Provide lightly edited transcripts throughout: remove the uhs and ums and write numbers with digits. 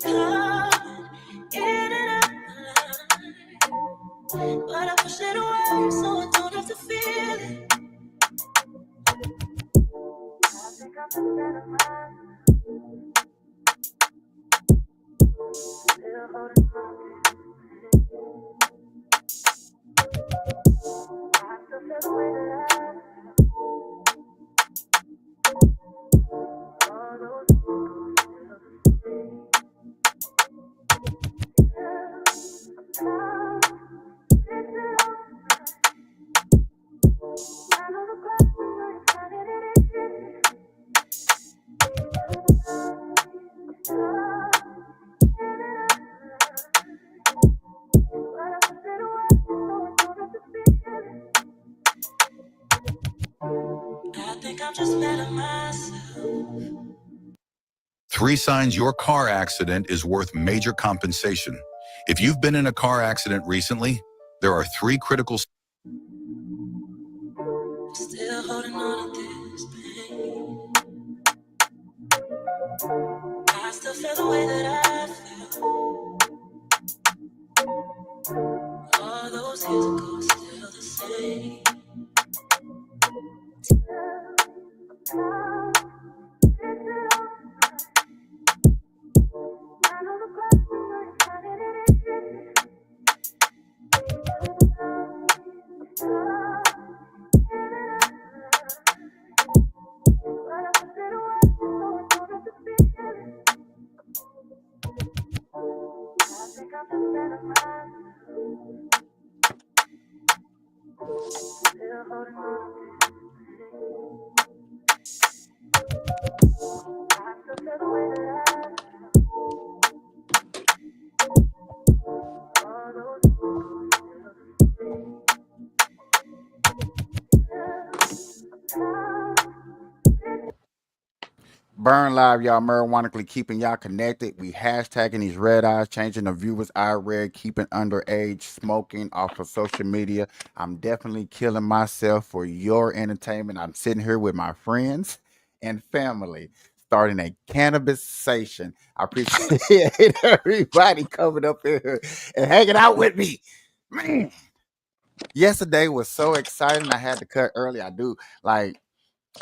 Coming in and out my life, but I push it away so I don't have to feel it. I think I'm just out of mind, still holding on. I still feel the way that I all those people still the same. I know the question I find it easy. I think I'm just mad at myself. 3 signs your car accident is worth major compensation. If you've been in a car accident recently, there are 3 critical. Still holding on to this pain. I still feel the way that I feel. All those years ago, still the same. I know the question I find it easy. Burn Live, y'all marijuanically keeping y'all connected. We hashtagging these red eyes, changing the viewers eye red, keeping underage smoking off of social media. I'm definitely killing myself for your entertainment. I'm sitting here with my friends and family, starting a cannabis station. I appreciate everybody coming up here and hanging out with me. Man, yesterday was so exciting. I had to cut early. I do like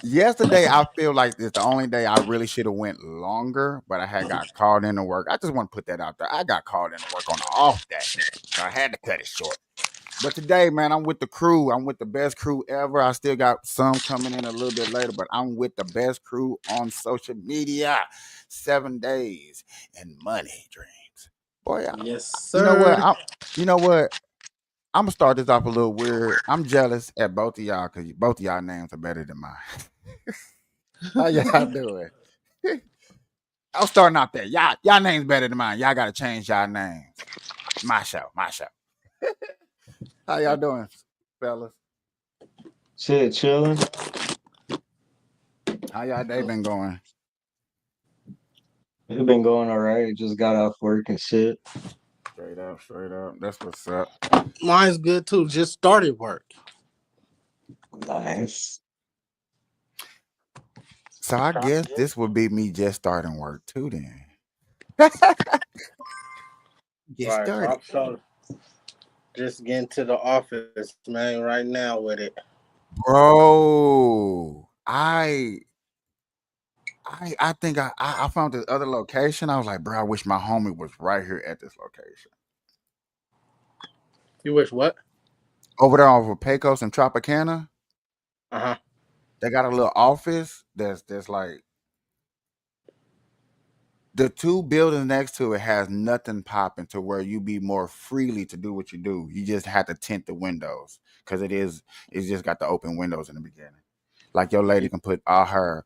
yesterday. I feel like it's the only day I really should have went longer, but I had got called into work. I just want to put that out there. I got called into work on an off day, so I had to cut it short. But today, man, I'm with the crew. I'm with the best crew ever. I still got some coming in a little bit later, but I'm with the best crew on social media. 7 days and money dreams. Boy, Yes, you know what? sir. You know what? I'm gonna start this off a little weird. I'm jealous at both of y'all because both of y'all names are better than mine. How y'all doing? I'm starting out there. Y'all names better than mine. Y'all gotta change y'all names. My show, my show. How y'all doing, fellas? Shit, chilling. How y'all day been going? It been going all right. Just got off work and shit. Straight up, straight up. That's what's up. Mine's good too. Just started work. Nice. So I guess this would be me just starting work too then. Get Right. started. I'm so just getting to the office, man, right now with it. Bro. I think I found this other location. I was like, bro, I wish my homie was right here at this location. You wish what? Over there over Pecos and Tropicana, Uh-huh. they got a little office that's like the 2 buildings next to it has nothing popping to where you be more freely to do what you do. You just have to tint the windows because it's just got the open windows in the beginning. Like your lady can put all her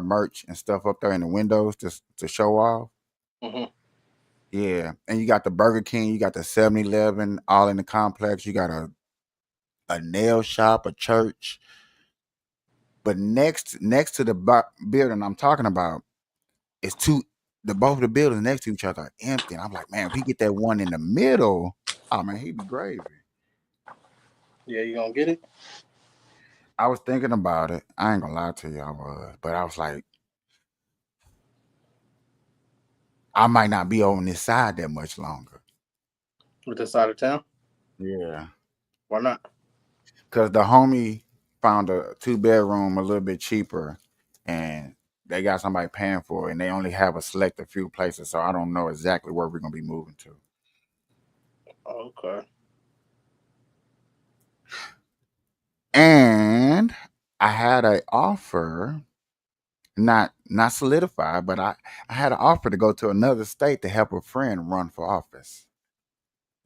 merch and stuff up there in the windows just to show off. Mm-hmm. Yeah, and you got the Burger King, you got the 7-Eleven, all in the complex. You got a nail shop, a church, but next to the building I'm talking about, it's two. The both of the buildings next to each other are empty. And I'm like, man, if we get that one in the middle, oh man, he'd be gravy. Yeah, you gonna get it? I was thinking about it. I ain't gonna lie to you, I was, but I was like, I might not be on this side that much longer. With this side of town? Yeah. Why not? Because the homie found a 2 bedroom a little bit cheaper, and they got somebody paying for it, and they only have a select a few places. So I don't know exactly where we're gonna be moving to. Okay. And I had an offer, not solidified, but I had an offer to go to another state to help a friend run for office.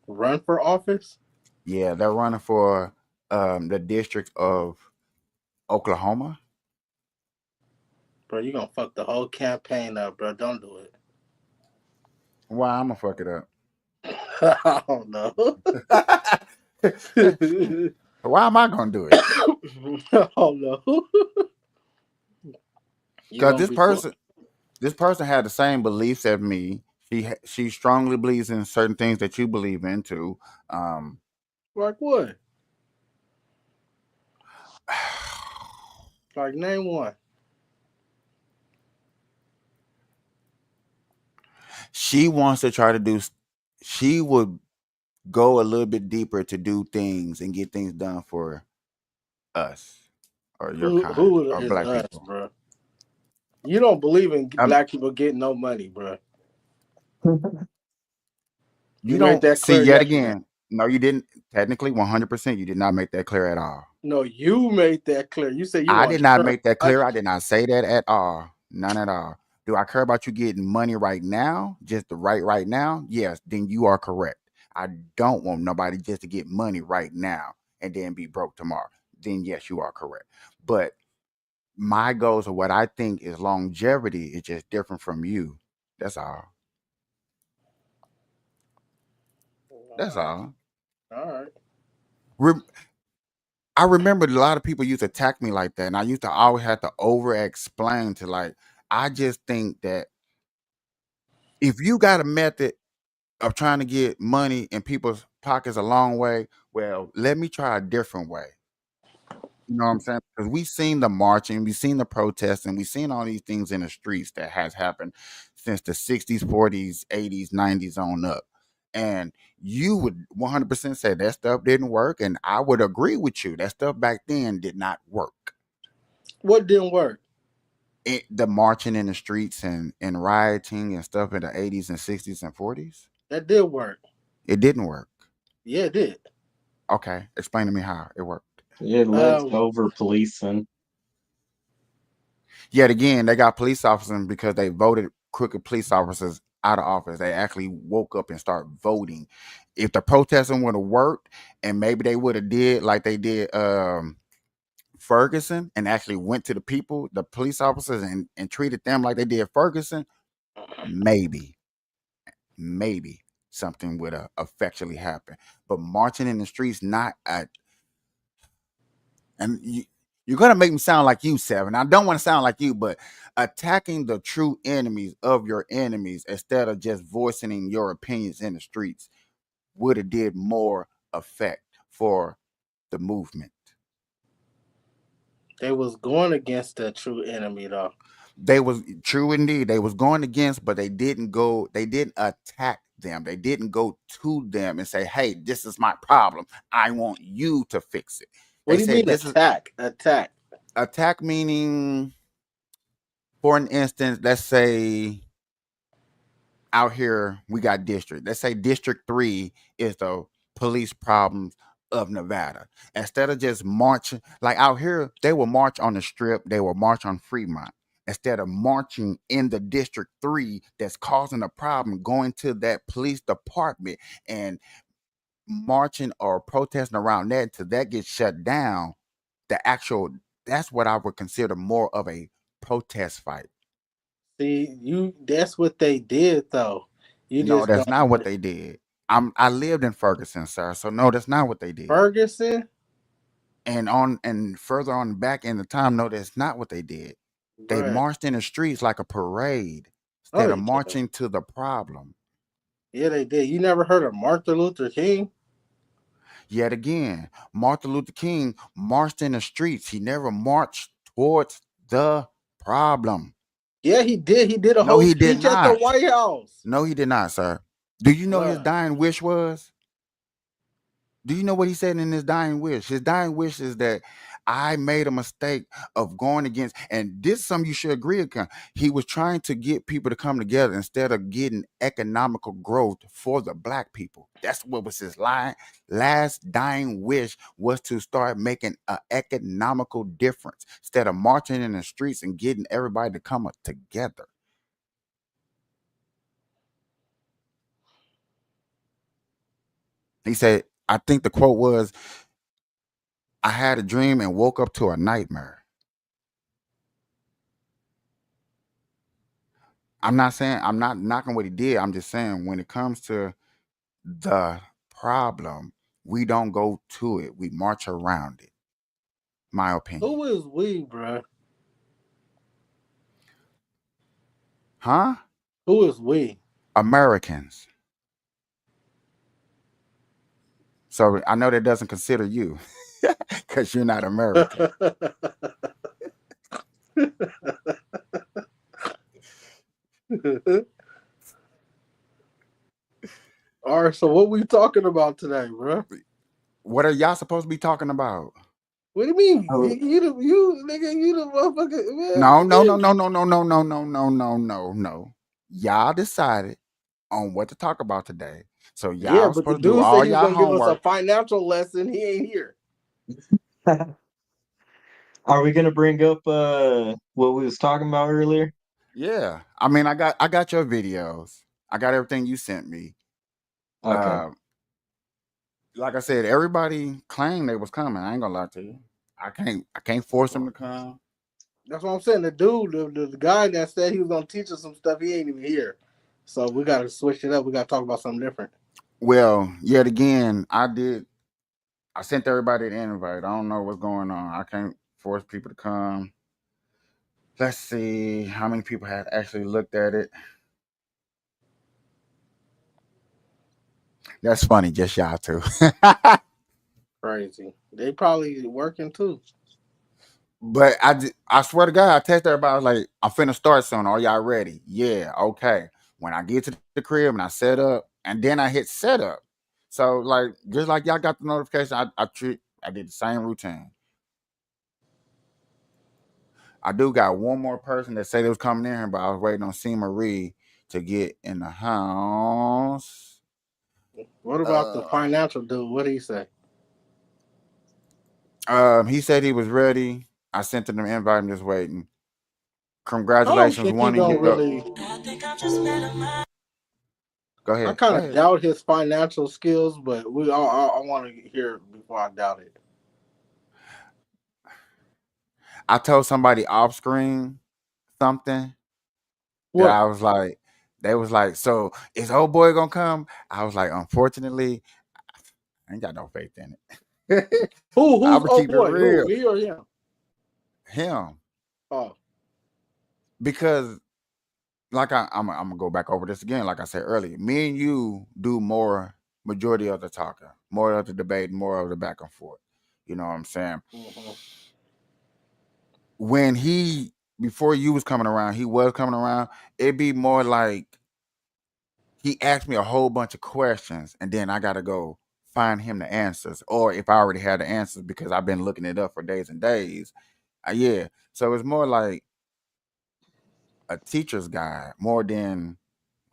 Run for office? Yeah, they're running for the district of Oklahoma. Bro, you gonna fuck the whole campaign up, bro. Don't do it. Why I'm gonna fuck it up? I don't know. Why am I gonna do it? I don't know. You Because gonna be full. this person had the same beliefs as me. She strongly believes in certain things that you believe in too. Um, Like what? Like name one. she wants to try to do. She would go a little bit deeper to do things and get things done for us or your kind Who or is black us, people. bro? You don't believe in Um, black people getting no money, bro. you You made don't that see clear yet yesterday. again. No, you didn't. Technically, 100%, you did not make that clear at all. No, you made that clear. You said you I want did not to make that money. clear. I did not say that at all. None at all. Do I care about you getting money right now? Just the right now? Yes, then you are correct. I don't want nobody just to get money right now and then be broke tomorrow. Then yes, you are correct. But my goals of what I think is longevity is just different from you. That's all. All That's right, all. all right. Re- I remember a lot of people used to attack me like that, and I used to always have to over explain to like. I just think that if you got a method of trying to get money in people's pockets a long way, well, let me try a different way. You know what I'm saying? Because we've seen the marching, we've seen the protesting, we've seen all these things in the streets that has happened since the 60s, 40s, 80s, 90s on up. And you would 100% say that stuff didn't work. And I would agree with you. That stuff back then did not work. What didn't work? The marching in the streets and rioting and stuff in the 80s and 60s and 40s, That did work. it didn't work. Yeah, it did. Okay. Explain to me how it worked. It led to Um, over policing. Yet again, they got police officers because they voted crooked police officers out of office. They actually woke up and start voting. If the protesting would have worked, and maybe they would have did like they did Ferguson, and actually went to the people, the police officers, and treated them like they did Ferguson, maybe, maybe something would have effectually happened. But marching in the streets, not at and you're gonna make me sound like you, Seven. I don't want to sound like you, but attacking the true enemies of your enemies instead of just voicing your opinions in the streets would have did more effect for the movement. they was going against the true enemy though. They was true indeed. They was going against, but they didn't go. They didn't attack them. They didn't go to them and say, "Hey, this is my problem. I want you to fix it." What They do you said, mean "This is attack? Attack. attack," meaning, for an instance, let's say out here we got district. Let's say District 3 is the police problems of Nevada. Instead of just marching, like out here, they will march on the strip, they will march on Fremont. Instead of marching in the District 3 that's causing a problem, going to that police department and marching or protesting around that until that gets shut down, the actual that's what I would consider more of a protest fight. See, you. That's what they did though. You No, just that's don't. not what they did. I lived in Ferguson, sir. So no, that's not what they did. Ferguson, And further on back in the time, no, that's not what they did. They bruh. marched in the streets like a parade No, instead of they didn't. marching to the problem. Yeah, they did. You never heard of Martin Luther King? Yet again, Martin Luther King marched in the streets. He never marched towards the problem. Yeah, he did. He did a No, whole he did speech at the not. White House. No, he did not, sir. Do you know his Bruh. dying wish was? Do you know what he said in his dying wish? His dying wish is that I made a mistake of going against, and this is something you should agree upon. He was trying to get people to come together instead of getting economical growth for the black people. That's what was his last dying wish, was to start making an economical difference instead of marching in the streets and getting everybody to come up together. He said, I think the quote was, I had a dream and woke up to a nightmare. I'm not saying, I'm not knocking what he did. I'm just saying when it comes to the problem, we don't go to it. We march around it. My opinion. Who is we, bruh? Huh? Who is we? Americans. So I know that doesn't consider you because you're not American. All right, so what we talking about today, bruh? What are y'all supposed to be talking about? What do you mean? Oh, You nigga, you the motherfucker, man. No, no, no, no, no, no, no, no, no, no, no, no, no. Y'all decided on what to talk about today. So Yeah, y'all but the supposed to do dude said all he was y'all gonna give us a homework. financial lesson. He ain't here. are we gonna bring up what we was talking about earlier? Yeah. I mean, I got your videos. I got everything you sent me. Okay. Uh, like I said, everybody claimed they was coming. I ain't gonna lie to you. I can't force them to come. That's what I'm saying. The dude, the guy that said he was gonna teach us some stuff, he ain't even here. So we gotta switch it up. We gotta talk about something different. Well, yet again, I sent everybody an invite. I don't know what's going on. I can't force people to come. Let's see how many people have actually looked at it. That's funny, just y'all two. Crazy. They probably working too. But I swear to God, I text everybody, I was like, I'm finna start soon. Are y'all ready? Yeah, okay. When I get to the crib and I set up, and then I hit setup. So like just like y'all got the notification, I did the same routine. I do got one more person that said they was coming in here, but I was waiting on C Marie to get in the house. What about the Uh, financial dude? What did he say? he said he was ready. I sent him an invite. I'm just waiting. I don't Congratulations, think he one of you. gonna really. I think I'm just better myself. Go I ahead. Go kind of ahead. doubt his financial skills, but I want to hear it before I doubt it. I told somebody off screen something that What? I was like, they was like, so is old boy gonna come? I was like, unfortunately, I ain't got no faith in it. I'm Who's gonna oh keep it boy? Who, real. me or him? Him, Oh, because like I'm gonna go back over this again. Like I said earlier, me and you do more majority of the talking, more of the debate, more of the back and forth. You know what I'm saying? mhm. When he before you was coming around, he was coming around. It'd be more like he asked me a whole bunch of questions, and then I gotta go find him the answers, or if I already had the answers because I've been looking it up for days and days. Yeah, so it's more like a teacher's guide more than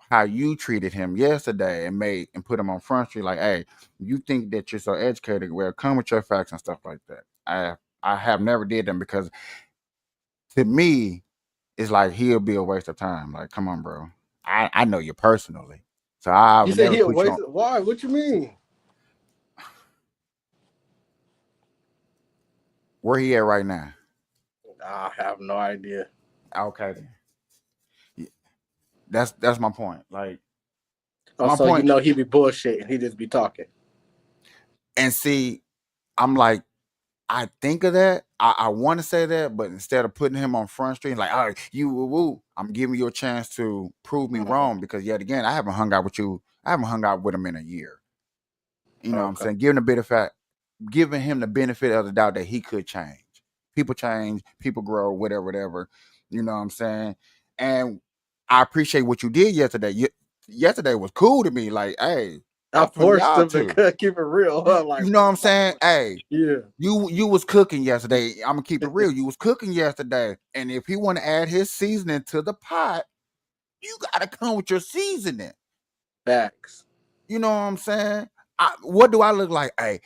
how you treated him yesterday and made and put him on front street. Like, hey, you think that you're so educated? Well, come with your facts and stuff like that. I have never did them because to me, it's like he'll be a waste of time. Like, come on, bro. I know you personally, so I You would said never he a put you waste. on. Why? What you mean? Where he at right now? I have no idea. Okay, then. That's my point. Like Oh, my so you point, know he be bullshitting. He just be talking. and see, I'm like, I think of that. I want to say that, but instead of putting him on front street, like, all right, you woo woo, I'm giving you a chance to prove me Uh-huh. wrong because yet again, I haven't hung out with you. I haven't hung out with him in a year. You know what I'm Okay. saying? Giving him the benefit of the doubt that he could change. People change, people grow, whatever, whatever. You know what I'm saying? And I appreciate what you did yesterday. Yesterday was cool to me. Like, hey, I that's for forced y'all them to too. keep it real. You, Huh? Like, you know bro, what I'm saying? Hey, yeah, you was cooking yesterday. I'm gonna keep it real. You was cooking yesterday, and if he want to add his seasoning to the pot, you gotta come with your seasoning. facts. You know what I'm saying? What do I look like? Hey,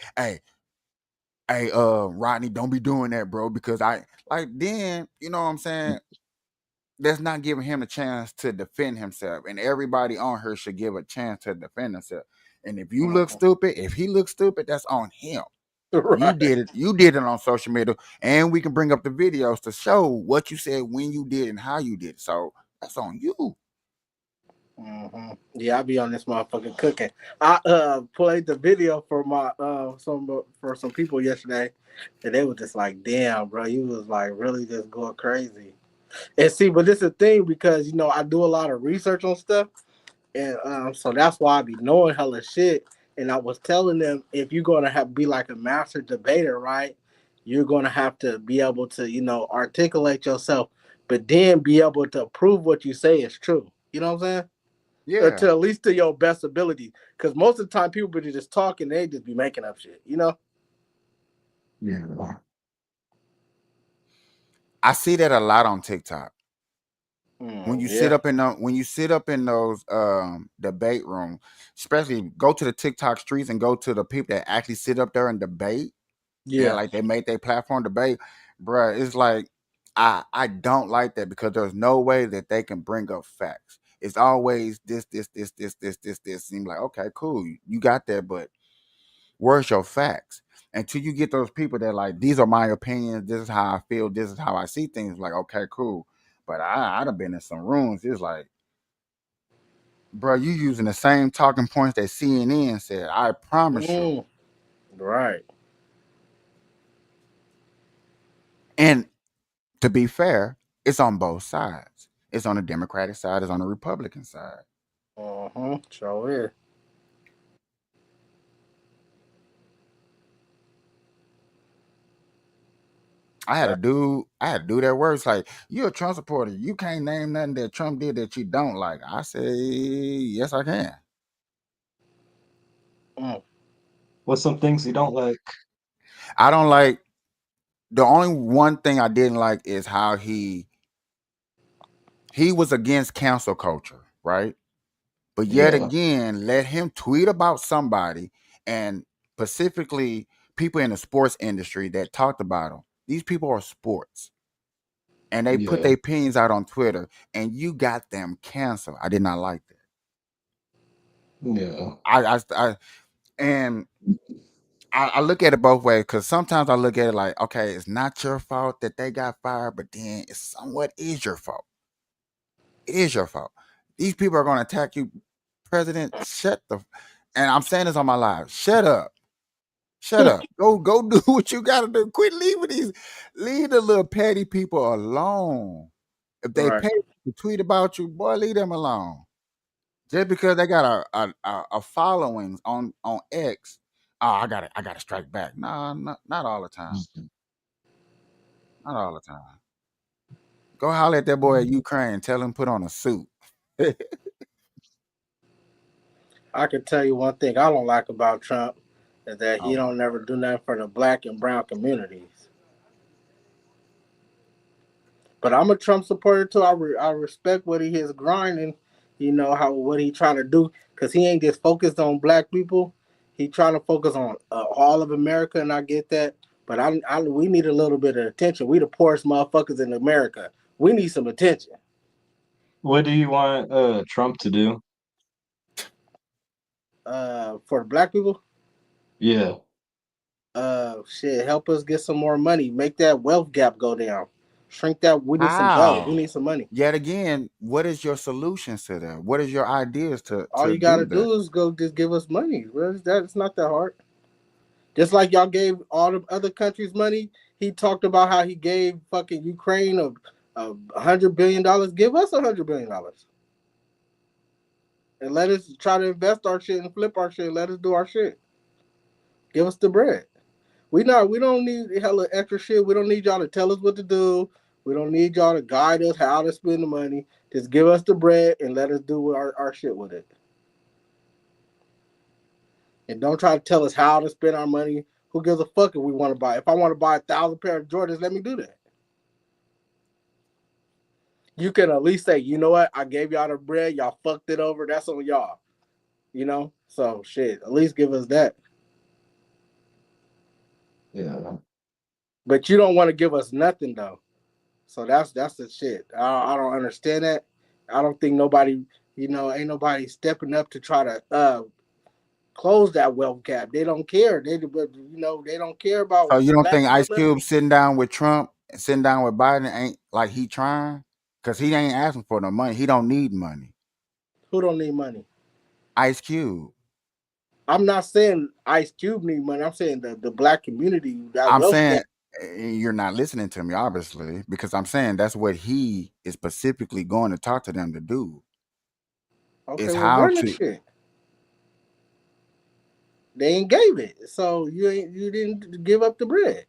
Rodney, don't be doing that, bro. Because I like then, you know what I'm saying? That's not giving him a chance to defend himself, and everybody on her should give a chance to defend himself. And if you look Mhm. stupid, if he looks stupid, that's on him. You Right. did it. You did it on social media, and we can bring up the videos to show what you said, when you did, and how you did it. So that's on you. Yeah, I be on this motherfucking cooking. I played the video for my some people yesterday, and they were just like, "Damn, bro, you was like really just going crazy." And see, but this is the thing because I do a lot of research on stuff, and so that's why I be knowing hella shit. And I was telling them if you're gonna have be like a master debater, right? You're gonna have to be able to articulate yourself, but then be able to prove what you say is true. You know what I'm saying? To Yeah, at least to your best ability. Because most of the time people be just talking, they just be making up shit. Yeah. I see that a lot on TikTok. Yeah, When you sit up in those debate rooms, especially go to the TikTok streets and go to the people that actually sit up there and debate, and yeah. like they made their platform debate, bruh, it's like I don't like that because there's no way that they can bring up facts. It's always this. Seem like, okay, cool, you got that, but where's your facts? Until you get those people that like, these are my opinions, this is how I feel, this is how I see things, like, okay, cool. But I'd have been in some rooms, it's like, bro, you using the same talking points that CNN said. I promise you. Mm, right. And to be fair, it's on both sides. It's on the Democratic side, it's on the Republican side. So is. I had to do that word. It's like, you're a Trump supporter. You can't name nothing that Trump did that you don't like. I say, yes, I can. Mm, What's some things you don't like? I don't like, the only one thing I didn't like is how he was against cancel culture, right? But yet Yeah. again, let him tweet about somebody, and specifically people in the sports industry that talked about him. These people are sports, and they put Yeah. their opinions out on Twitter, and you got them canceled. I did not like that. Yeah. I and I look at it both ways because sometimes I look at it like, okay, it's not your fault that they got fired, but then it somewhat is your fault. It is your fault. These people are going to attack you, President. Shut the. And I'm saying this on my live. Shut up. Shut up. Go do what you gotta do. Quit leaving leave the little petty people alone. If they right. pay to tweet about you, boy, leave them alone. Just because they got a following on X, oh, I gotta strike back. Nah, not all the time. Not all the time. Go holler at that boy at Ukraine. Tell him put on a suit. I can tell you one thing I don't like about Trump is that he Oh my. don't never do nothing for the black and brown communities. But I'm a Trump supporter too. I respect what he is grinding. How what he trying to do because he ain't just focused on black people. He trying to focus on all of America, and I get that. But we need a little bit of attention. We the poorest motherfuckers in America. We need some attention. What do you want Trump to do? For the black people, Yeah. shit, help us get some more money. Make that wealth gap go down. Shrink that. We need some dough. We How? need some money. Yet again, what is your solutions to that? What is your ideas All to you gotta do that? do is go just give us money. Well, it's not that hard. Just like y'all gave all the other countries money, he talked about how he gave fucking Ukraine $100 billion. Give us $100 billion and let us try to invest our shit and flip our shit. Let us do our shit. Give us the bread. We don't need hella extra shit. We don't need y'all to tell us what to do. We don't need y'all to guide us how to spend the money. Just give us the bread and let us do our shit with it. And don't try to tell us how to spend our money. Who gives a fuck if we want to buy? If I want to buy 1,000 pair of Jordans, let me do that. You can at least say, you know what? I gave y'all the bread. Y'all fucked it over. That's on y'all. You know? So shit. At least give us that. Yeah. But you don't want to give us nothing though. So that's the shit. I don't understand that. I don't think nobody, ain't nobody stepping up to try to close that wealth gap. They don't care. They don't care about So you don't black think people Ice living. Cube sitting down with Trump and sitting down with Biden ain't like he trying? Cause he ain't asking for no money. He don't need money. Who don't need money? Ice Cube. I'm not saying Ice Cube need money. I'm saying the black community, that I'm wealth saying gap. you're not listening to me, obviously, because I'm saying that's what he is specifically going to talk to them to do. Okay, Is well how run the to shit. They ain't gave it. So you didn't give up the bread.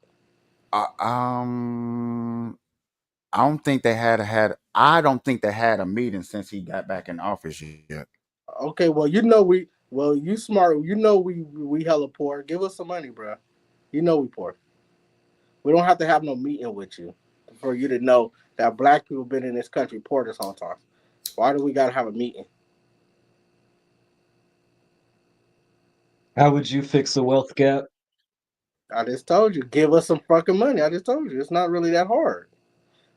uh, um I don't think they had I don't think they had a meeting since he got back in office yet. Okay, you smart. We hella poor. Give us some money, bro. You know we poor. We don't have to have no meeting with you for you to know that black people been in this country poor this whole time. Why do we gotta have a meeting? How would you fix the wealth gap? I just told you, give us some fucking money. I just told you, it's not really that hard.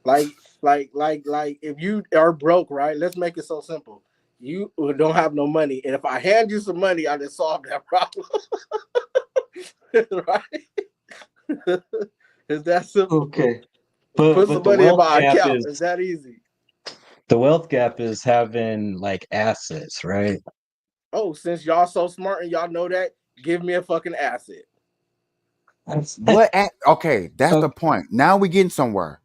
Like, if you are broke, right? Let's make it so simple. You don't have no money, and if I hand you some money, I just solve that problem, right? It's that simple. Okay. But Put but some the money in wealth my gap account. It's is that easy. the wealth gap is having like assets, right? Oh, since y'all so smart and y'all know that, give me a fucking asset. Okay, that's Oh, the point. Now we getting somewhere.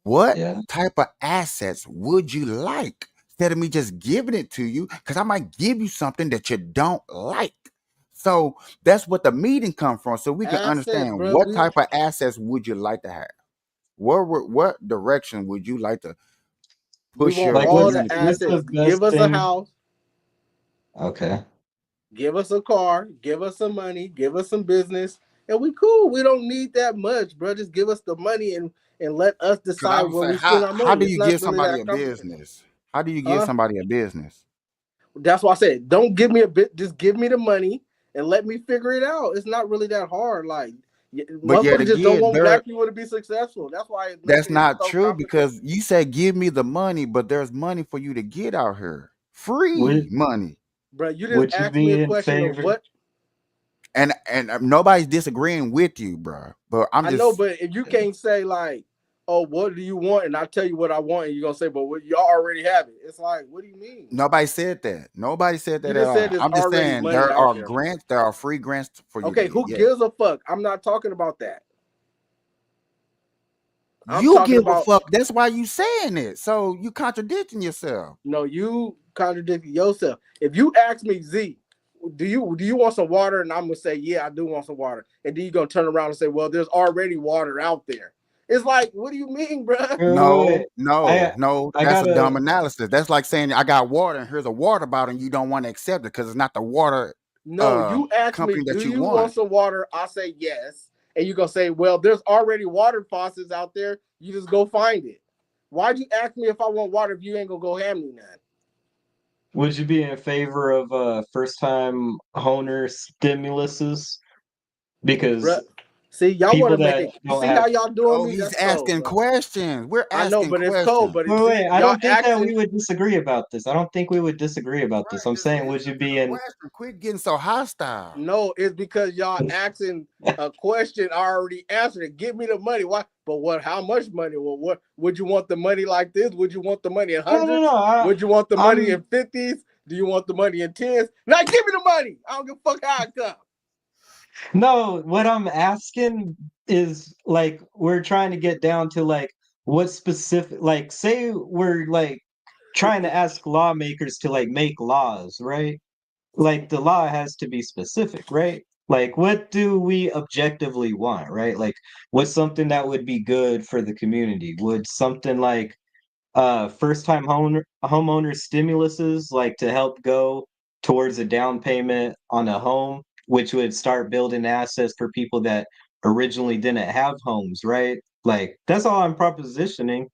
What yeah. type of assets would you like? Instead of me just giving it to you, because I might give you something that you don't like. So that's what the meeting come from. So we can Assets, understand bro. what type of assets would you like to have? What direction would you like to We push want your Like all the what's community? the assets. best Give us a thing? house, Okay. give us a car, give us some money, give us some business, and we cool. We don't need that much, bro. Just give us the money and let us Because decide I would where say, we spend our how money. do It's you not give really somebody that a complicated, business? How do you give huh? somebody a business? That's why I said, don't give me a bit. Just give me the money and let me figure it out. It's not really that hard. Like, But yet motherfuckers just don't again, want black people to be successful. That's why it's that's making it not so true complicated. because you said give me the money, but there's money for you to get out here. Free Would money. Bro, you just would you asked me be a in question of favor? what And nobody's disagreeing with you, bro. But I'm I know, just but if you can't say like, "Oh, what do you want?" and I tell you what I want, and you're gonna say, "But y'all already have it." It's like, what do you mean? nobody said that. Nobody said You that at just said all. there's I'm just already saying money there out are there. grants, there are free grants for you to Okay, get. who Yes. gives a fuck? I'm not talking about that. I'm You talking give a about fuck. That's why you saying it. So you contradicting yourself. no. You contradicting yourself. If you ask me, Z, do you want some water? And I'm gonna say, yeah, I do want some water. And then you're gonna turn around and say, well, there's already water out there. It's like, what do you mean, bro? Wait. No, no, I no. I That's a gotta dumb analysis. That's like saying I got water and here's a water bottle and you don't want to accept it because it's not the water No, you ask me, company do that you you want want. some water? I say yes. And you're going to say, well, there's already water faucets out there. You just go find it. Why'd you ask me if I want water if you ain't going to go hand me none? would you be in favor of first time owner stimuluses? Bruh. Because See, y'all want people to make that it. You don't see how have y'all doing Oh, me? he's That's cold, asking bro. questions. We're I know, asking but it's cold. questions. But wait, see, wait, I y'all don't think that we asking. would disagree about this. I don't think we would disagree about this. Right. I'm Just saying would listen you to be the in question. Quit getting so hostile. No, it's because y'all asking a question. I already answered it. Give me the money. Why? But what? How much money? Well, what would you want the money like this? Would you want the money in no no hundreds? no Would you want the money in I'm 50s? Do you want the money in tens? Now give me the money. I don't give a fuck how it comes. no, what I'm asking is like we're trying to get down to like what specific like say we're like trying to ask lawmakers to like make laws, right? Like the law has to be specific, right? Like what do we objectively want, right? Like what's something that would be good for the community? Would something like first-time homeowner stimuluses, like to help go towards a down payment on a home, which would start building assets for people that originally didn't have homes, right? Like that's all I'm propositioning.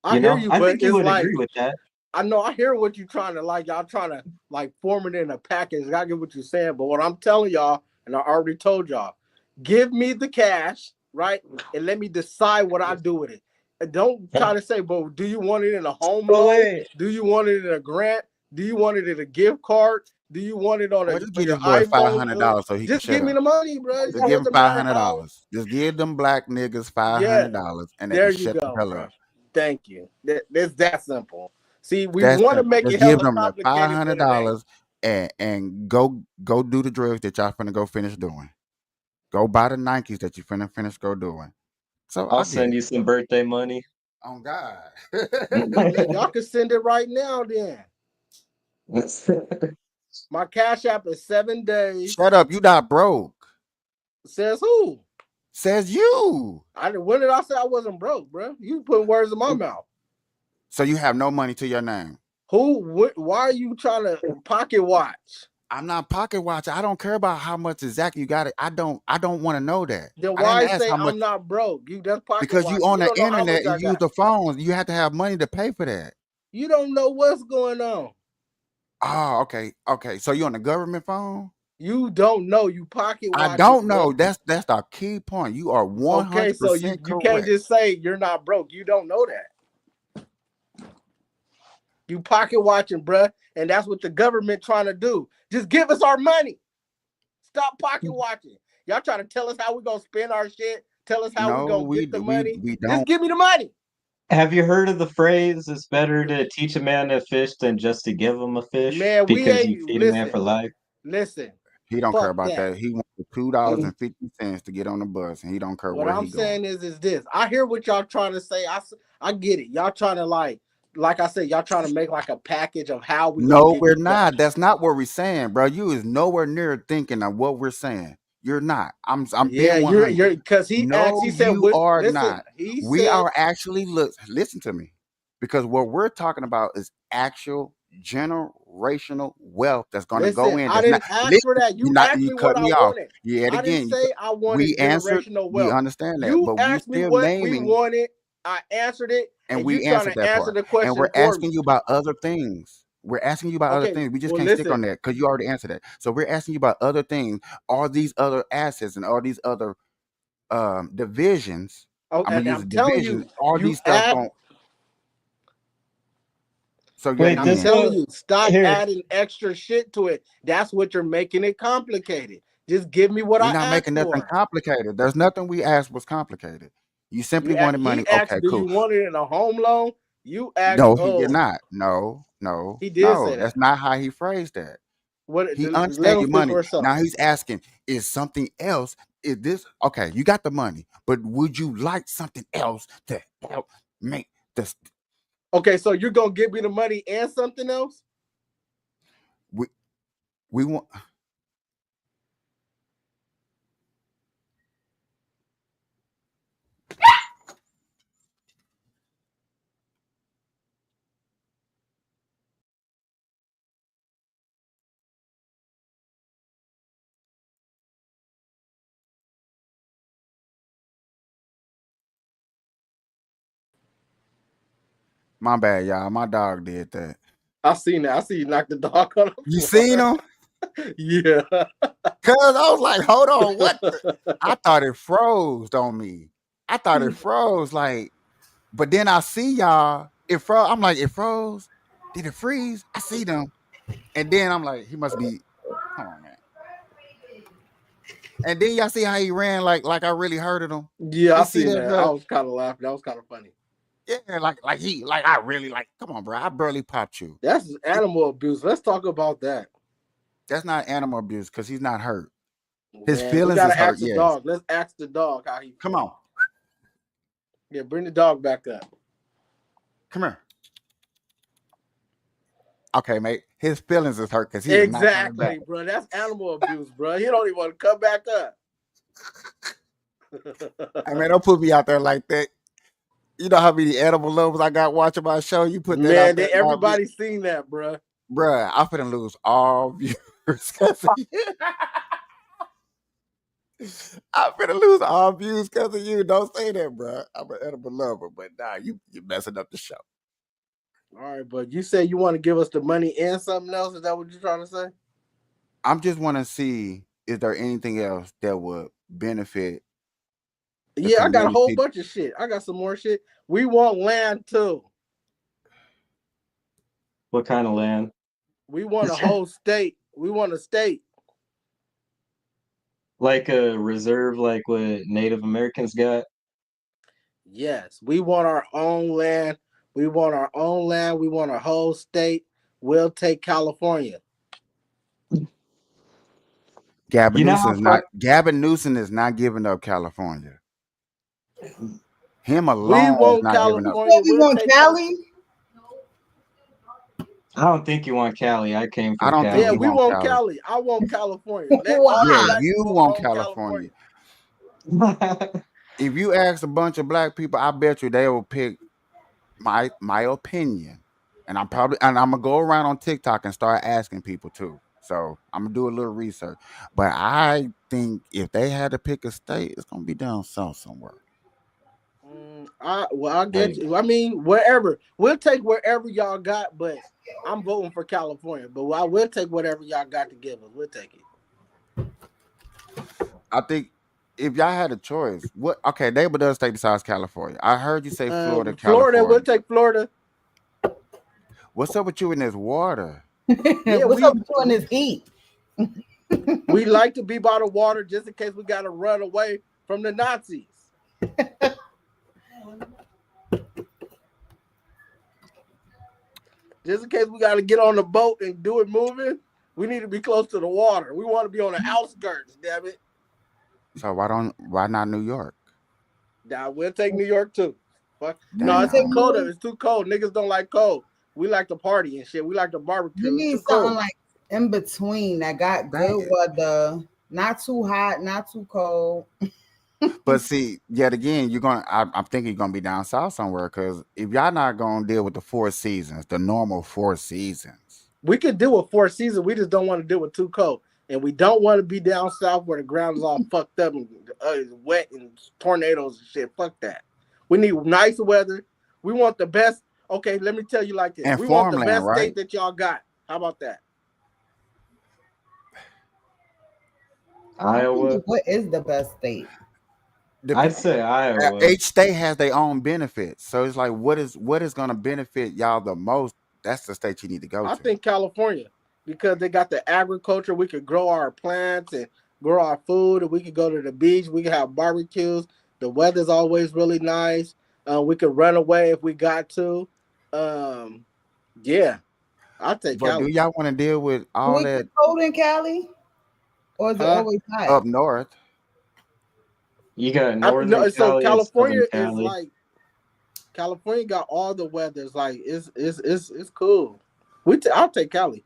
I hear you, I but think you it's would like agree with that. I know I hear what you're trying to like. Y'all trying to like form it in a package. I get what you're saying, but what I'm telling y'all, and I already told y'all, give me the cash, right, and let me decide what I do with it. And don't try to say, but do you want it in a home Oh loan? wait, Do you want it in a grant? Do you want it in a gift card? Do you want it on Well, just on give your this boy iPhone? $500 so he can Just shut give me up. the money, bro. Just It give him doesn't five matter hundred how. dollars. Just give them black niggas five Yeah, hundred dollars, and they there can you shut the go, hell bro. up. Thank you. It's that simple. See, we That's want to simple. make Just it give hella them the five complicated, hundred but it ain't. dollars and go do the drugs that y'all finna go finish doing. Go buy the Nikes that you finna finish go doing. So I'll I get send it. you some birthday money. On God. Y'all can send it right now. Then my cash app is 7 days. Shut up. You not broke. Says who? Says you. When did I say I wasn't broke, bro? You put words in my mouth. So you have no money to your name. Who? Why are you trying to pocket watch? I'm not pocket watching. I don't care about how much exactly you got it. I don't want to know that. Then I didn't why ask say how much I'm not broke? You just pocket because you watching. on You the don't know how internet much and I use got. the phones. You have to have money to pay for that. You don't know what's going on. Oh, okay. Okay. So you on the government phone? You don't know. You pocket I watching, don't bro. know. That's the key point. You are Okay, so you 100% you can't correct. just say you're not broke. You don't know that. You pocket watching, bruh, and that's what the government trying to do. Just give us our money. Stop pocket watching. Y'all trying to tell us how we gonna spend our shit. Tell us how we No, gonna we get the we money. we Just don't. give me the money. Have you heard of the phrase, it's better to teach a man to fish than just to give him a fish Man, we because you ain't feed a man for listen. life? Listen. He don't care Fuck about that. that. He wants the $2.50 to get on the bus, and he don't care What where I'm he going. saying is this. I hear what y'all trying to say. I get it. Y'all trying to like I said, y'all trying to make like a package of how we gonna No, give we're you not. cash. That's not what we're saying, bro. You is nowhere near thinking of what we're saying. You're not. I'm Yeah, being you're 100. because he asked. No, He said, you "What?" are Listen, not. he We said, are actually listen to me. Because what we're talking about is actual generational wealth that's going to go "Listen, in. I That's not didn't ask for listen, that. you You not asked you me cut what I me off. wanted. Yet I didn't again, say I wanted we answered, generational we wealth. understand that, You but we asked me still what we naming wanted. I answered it, and and you we trying answered to that answer part. the And we're question for me. asking you about other things. We're asking you about other Okay, things. We just well, can't stick on listen. that because you already answered that. So we're asking you about other things, all these other assets and all these other divisions. Oh, I'm gonna and use I'm a telling division. you, All you these stuff add, going. So yet and Wait, I'm this again, telling will you, stop here. adding extra shit to it. That's what you're making it complicated. Just give me what we're I not asked making nothing for. complicated. There's nothing we asked was complicated. You simply wanted money. He asked, Okay, "Do you cool. want it in a home loan?" You asked, No, he did "Oh, not. No, no, he did no. say That's that." not how he phrased that. What? He Let understand him your speak money. for himself. Now he's asking, is something else? Is this okay? You got the money, but would you like something else to help make this? Okay, so you're gonna give me the money and something else? We we want. My bad, y'all. My dog did that. I seen that. I see you knock the dog on the You seen floor. him? Yeah. Cause I was like, hold on, what? I thought it froze on me. I thought it froze, like, but then I see y'all. It froze. I'm like, it froze. Did it freeze? I see them, and then I'm like, he must be. Come on, man. And then y'all see how he ran, like I really hurted him. Yeah, I You see seen that, that. I bro? was kind of laughing. That was kind of funny. Yeah, like I really like. Come on, bro. I barely popped you. That's It, animal abuse. Let's talk about that. that's not animal abuse because he's not hurt. His Man, we feelings is gotta hurt. ask the Yes. dog. Let's ask the dog how he Come feel. on, Yeah, bring the dog back up. come here. Okay, mate. His feelings is hurt because he is not coming back. Exactly, bro. That's animal abuse, bro. He don't even want to come back up. I mean, don't put me out there like that. You know how many edible lovers I got watching my show? You put that out Man, there about me, everybody's seen that, bruh. bruh. I'm finna lose all viewers because of you. I'm finna lose all views because of you. Don't say that, bruh. I'm an edible lover, but nah, you messing up the show. All right, but you say you want to give us the money and something else. Is that what you're trying to say? I'm just want to see is there anything else that would benefit the Yeah, I got a whole community. bunch of shit. I got some more shit. We want land too. What kind of land? We want a whole state. We want a state. Like a reserve, like what Native Americans got? Yes, we want our own land. We want our own land. We want a whole state. We'll take California. You know how far Gavin Newsom is not giving up California. Him We alone is want not giving up. California. We We'll want take California. Cali. I don't think you want Cali. I came I from don't think Yeah, he Cali. we want want Cali. Cali. I want California. Let all the Yeah, Why? black you people want own California. California. If you ask a bunch of black people, I bet you they will pick my opinion. And I'm gonna go around on TikTok and start asking people too. So I'm gonna do a little research. But I think if they had to pick a state, it's gonna be down south somewhere. I get Hey, you. I mean, wherever we'll take wherever y'all got, but I'm voting for California. But I will take whatever y'all got to give us. We'll take it. I think if y'all had a choice, what okay, neighbor does state besides California. I heard you say Florida, Florida, we'll California. take Florida. What's up with you in this water? Yeah, What's up with you in this heat? we like to be by the water just in case we got to run away from the Nazis. Just in case we got to get on the boat and do it moving, we need to be close to the water. We want to be on the outskirts, damn it. So why not New York? Now we'll take New York too. Fuck. No, Damn. it's too cold. It's too cold. Niggas don't like cold. We like to party and shit. We like to barbecue. You need it's too something cold. like in between that got Dang good it. weather, not too hot, not too cold. But see, yet again, I'm thinking you're gonna be down south somewhere because if y'all not gonna deal with the 4 seasons, the normal 4 seasons. We could do a 4 season. We just don't want to do it too cold. And we don't want to be down south where the ground is all fucked up and wet and tornadoes and shit. Fuck that. We need nice weather. We want the best. Okay, let me tell you like this. And We want the farmland, best right? state that y'all got. How about that? Iowa. What is the best state? I'd say Iowa. Each state has their own benefits, so it's like what is gonna benefit y'all the most? That's the state you need to go I to. think California because they got the agriculture. We could grow our plants and grow our food, and we could go to the beach. We could have barbecues. The weather's always really nice. We could run away if we got to. Um, yeah, I'll take But do Cali. y'all want to deal with Do all it get that cold in Cali, or is it Huh? always hot? up north? You got No, Northern so Cali and California Southern is Cali. like California got all the weathers. Like it's cool. I'll take Cali.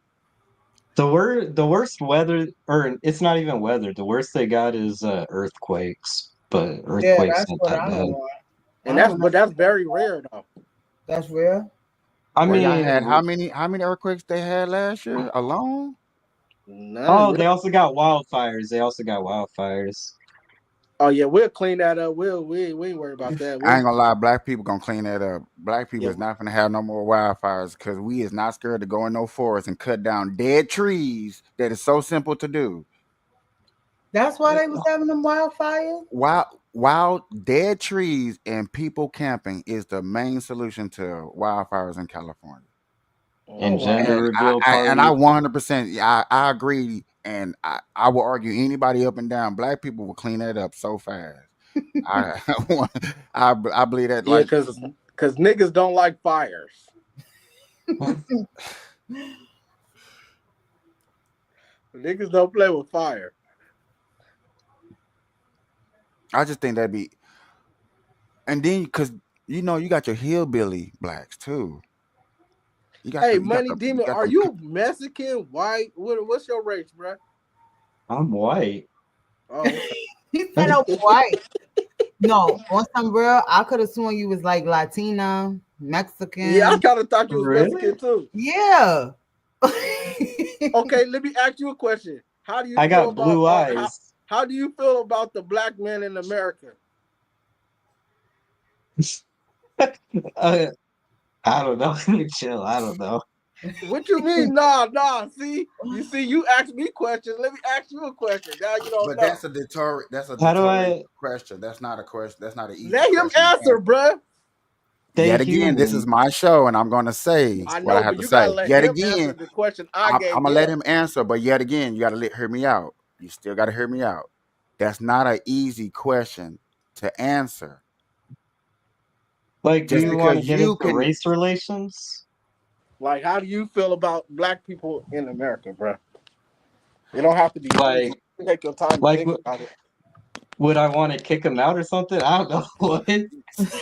The worst weather, or it's not even weather. The worst they got is earthquakes, but Yeah, earthquakes that's not what that I bad. don't want. And I don't know. that's very rare though. That's real. I Where y'all had mean, how many earthquakes they had last year alone? None. oh, they also got wildfires. They also got wildfires. Oh yeah, we'll clean that up. We ain't worry about that. I ain't gonna lie, black people gonna clean that up. Black people Yeah, is not gonna have no more wildfires because we is not scared to go in no forest and cut down dead trees that is so simple to do. That's why they was having them wildfires. Wild dead trees and people camping is the main solution to wildfires in California. Oh And wow. gender And reveal I party. 100% I agree, and I will argue anybody up and down. Black people will clean that up so fast. I I believe that yeah, like because niggas don't like fires. Niggas don't play with fire. I just think that'd be, and then because you know you got your hillbilly blacks too. Hey, You got Money you Demon, got are them. you Mexican, white? What's your race, bro? I'm white. Oh, okay. He said I'm white. No, on some real, I could have sworn you was like Latina, Yeah, I Mexican. kind of thought you was Really? Mexican too. Yeah. Okay, let me ask you a question. How do you I feel got about blue eyes. how do you feel about the black men in America? uh, I don't know. Chill. I don't know. What you mean? Nah. See, you asked me questions. Let me ask you a question. Now you don't But know. that's a deterrent. That's a How do deterrent I? question. That's not a question. That's not an easy Let him question to answer, answer. bruh. Yet Stay again, this is human. my show, and I'm going to say I what I know, have but to you gotta say. let Yet him answer again, the question I I'm gave gonna let him. him answer, but yet again, you got to hear me out. You still got to hear me out. That's not an easy question to answer. Like, do Just you want because to get you into can, race relations? Like, how do you feel about black people in America, bruh? It don't have to be easy. Like, Take your time to like, think about it. would I want to kick him out or something? I don't know. What?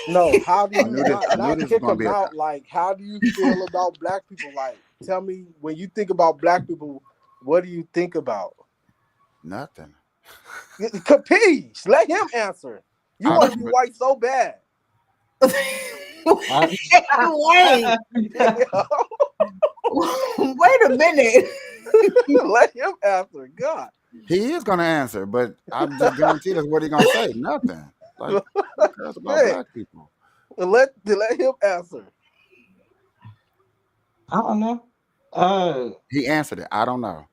No, how do I you knew this. I knew not this was kick gonna them be a out? Like, how do you feel about black people? Like, tell me when you think about black people, what do you think about? nothing. Capiche. Let him answer. You I, want to be but white so bad. I, Wait, wait a minute. Let him answer. God. he is gonna answer, but I'm just guaranteed that's what he's gonna say. Nothing. Like who cares about Man, black people? let him answer. I don't know. Uh, He answered it. I don't know.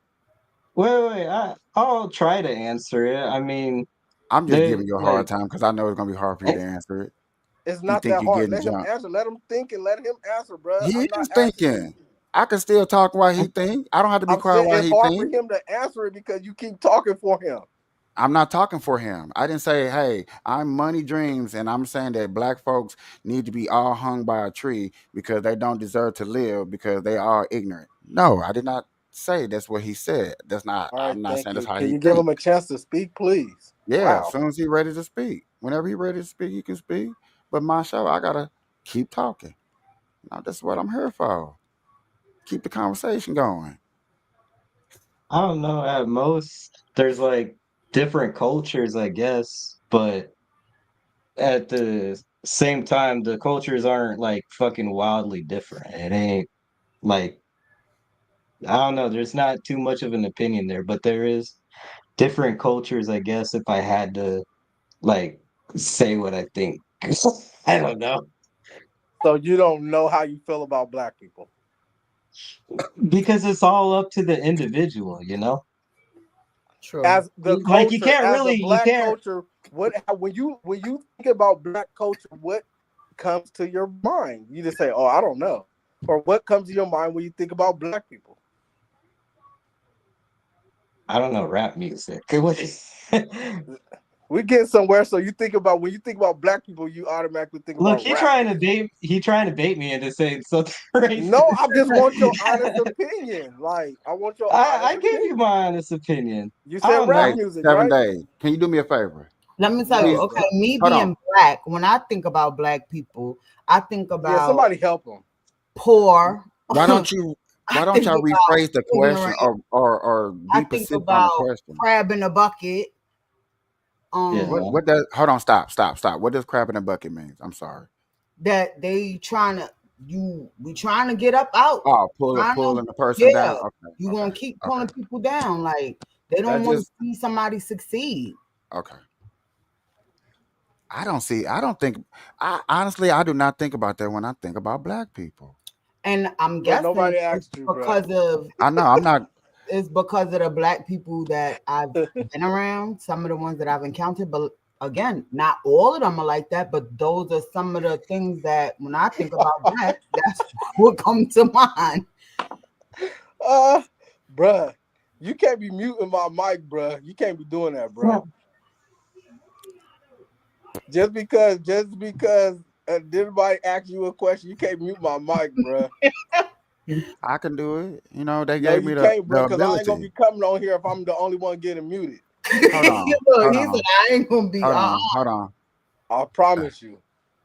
wait. I'll try to answer it. I mean, I'm just they giving you a hard like. time because I know it's gonna be hard for you to answer it. It's You not think that you're hard. getting Let him jumped. answer. Let him think and let him answer, bro. He I'm not is asking you. thinking. I can still talk while he think. I don't have to be I'm quiet saying while it's he hard for think. him to answer it because you keep talking for him. I'm not talking for him. I didn't say, hey, I'm Money Dreams, and I'm saying that black folks need to be all hung by a tree because they don't deserve to live because they are ignorant. No, I did not say that's what he said. That's not, All right, I'm not thank saying that's you. how Can he you give him think. a chance to speak, please? Yeah, as Wow. soon as he's ready to speak. Whenever he's ready to speak, he can speak. But my show, I got to keep talking. That's what I'm here for. Keep the conversation going. I don't know. At most, there's like different cultures, I guess, but at the same time, the cultures aren't like fucking wildly different. It ain't like I don't know. There's not too much of an opinion there, but there is different cultures, I guess, if I had to like say what I think. I don't know. So you don't know how you feel about black people. Because it's all up to the individual, you know? True. As the Like you culture, can't as a really you black can't culture, when you think about black culture, what comes to your mind? You just say, "Oh, I don't know," or what comes to your mind when you think about black people? I don't know rap music. We're getting somewhere. So you think about when you think about black people, you automatically think Look, about rap music. he trying to bait me into saying something racist. No, I just want your honest opinion. Like, I want your I honest gave you opinion. my honest opinion. You I said don't rap Hey, know. music, 7 right? days. Can you do me a favor? Let me tell you, Please, No, okay, bro. me hold on. being black, when I think about black people, I think Yeah, about somebody help him. poor. Why don't you? I Why don't think y'all about rephrase the question ignorant. or I be think specific on the about question? crab in a bucket. What Yeah. Um, what does? Hold on, stop. What does crab in a bucket means? I'm sorry. that they trying to we trying to get up out. Oh, Trying to pulling the person yeah. down. Okay, You okay, gonna keep okay. pulling people down. Like they don't That want to just see somebody succeed. okay. I don't see. I don't think. I honestly, I do not think about that when I think about black people. And I'm But guessing nobody it's asked you, bro. because of I know. I'm not. the black people that I've been around, some of the ones that I've encountered, but again, not all of them are like that, but those are some of the things that when I think about black, that's what comes to mind. uh, bruh, you can't be muting my mic, bruh. You can't be doing that, bruh. Just because did anybody ask you a question, you can't mute my mic, bruh. I can do it. They No, gave you me the can't, the bruh, because I ain't gonna ability. be coming on here if I'm the only one getting muted. Hold on. Look, Hold he said on. I ain't gonna be Hold on. Hold on. I promise you.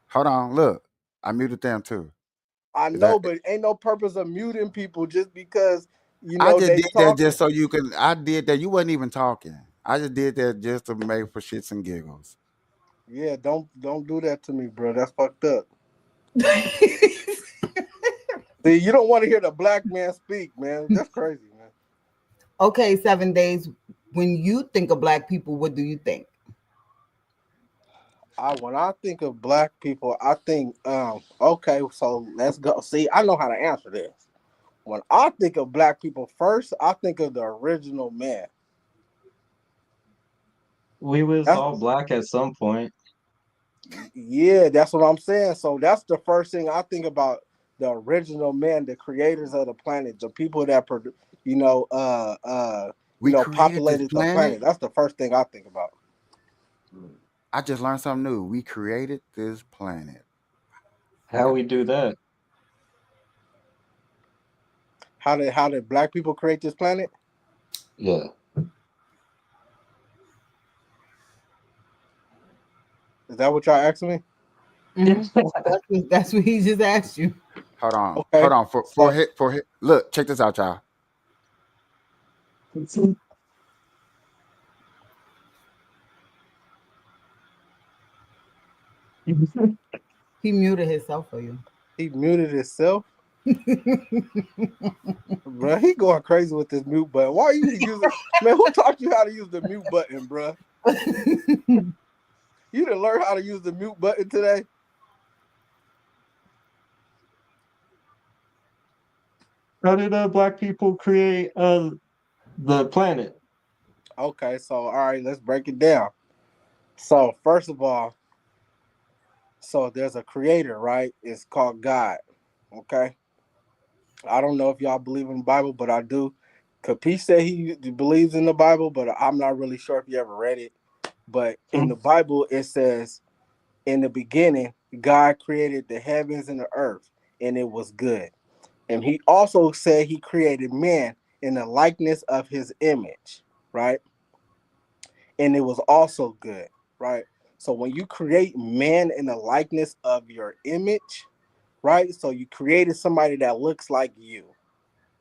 Hold on. Look, I muted them too. I Is that? know, but ain't no purpose of muting people just because I just they did that just talking. so you can. I did that. You wasn't even talking. I just did that just to make for shits and giggles. Yeah, don't do that to me, bro. That's fucked up. See, you don't want to hear the black man speak, man. That's crazy, man. Okay, 7 days. When you think of black people, what do you think? When I think of black people, I think okay, so let's go. See, I know how to answer this. When I think of black people first, I think of the original man. We was That's all black at some point. Yeah, that's what I'm saying. So that's the first thing I think about: the original man, the creators of the planet, the people that you know, uh, uh, We created this populated the planet. planet. That's the first thing I think about. I just learned something new. We created this planet. How Yep. we do that? How did black people create this planet? Yeah. Is that what y'all asking me? That's what he just asked you. Hold on. Hold Okay. on. So For hit. Look, check this out, y'all. He muted himself for you. he muted himself. Bro, he going crazy with this mute button. Why are you using, man? Who taught you how to use the mute button, bro? You didn't learn how to use the mute button today. How did black people create the planet? Okay, so all right, let's break it down. So first of all, so there's a creator, right? It's called God. Okay. I don't know if y'all believe in the Bible, but I do. Capiche said he believes in the Bible, but I'm not really sure if he ever read it. But in the Bible, it says, in the beginning, God created the heavens and the earth, and it was good. And he also said he created man in the likeness of his image, right? And it was also good, right? So when you create man in the likeness of your image, right? So you created somebody that looks like you,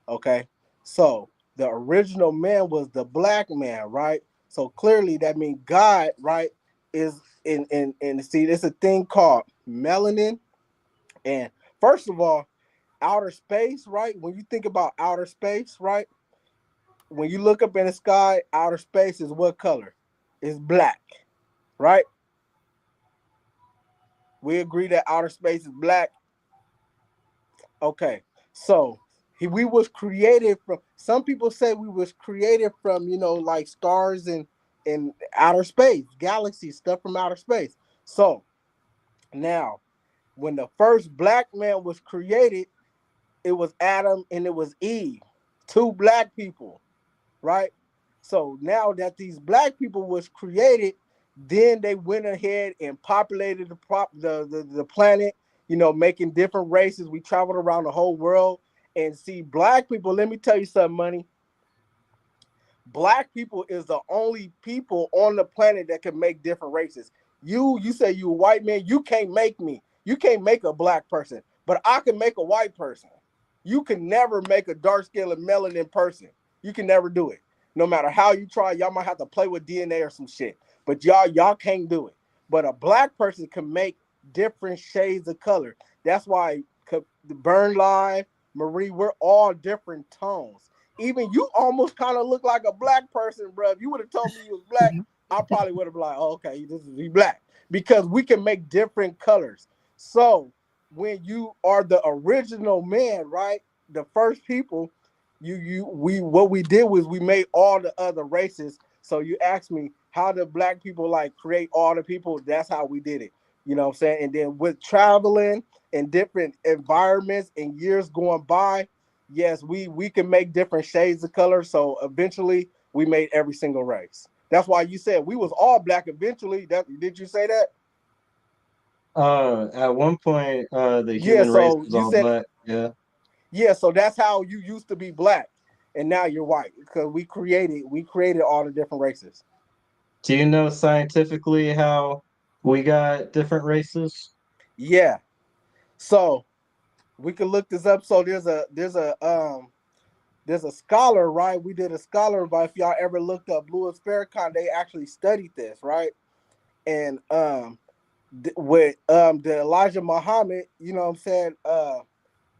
okay? So the original man was the black man, right? So clearly that means God, right, is in see, there's a thing called melanin. And first of all, outer space, right? When you think about outer space, right? When you look up in the sky, outer space is what color? It's black, right? We agree that outer space is black. Okay. So we was created from, some people say we was created from, like stars and outer space, galaxies, stuff from outer space. So now when the first black man was created, it was Adam and it was Eve, two black people, right? So now that these black people was created, then they went ahead and populated the planet, making different races. We traveled around the whole world and see black people. Let me tell you something, money. Black people is the only people on the planet that can make different races. You say you a white man, you can't make me. You can't make a black person, but I can make a white person. You can never make a dark skinned melanin person. You can never do it. No matter how you try, y'all might have to play with DNA or some shit. But y'all can't do it. But a black person can make different shades of color. That's why the Burn Live, Marie, we're all different tones. Even you almost kind of look like a black person, bro. If you would have told me you was black, I probably would have been like, oh, okay, this is he black. Because we can make different colors. So when you are the original man, right? The first people, we what we did was we made all the other races. So you asked me how do black people like create all the people? That's how we did it. You know what I'm saying? And then with traveling and different environments and years going by, yes, we can make different shades of color. So eventually we made every single race. That's why you said we was all black eventually. That did you say that? At one point, the Yeah, human race so was you all said black. Yeah. yeah, so that's how you used to be black and now you're white because we created all the different races. Do you know scientifically how we got different races? Yeah. So we can look this up. So there's a scholar, right? We did a scholar, but if y'all ever looked up Louis Farrakhan, they actually studied this, right? And with the Elijah Muhammad, you know what I'm saying,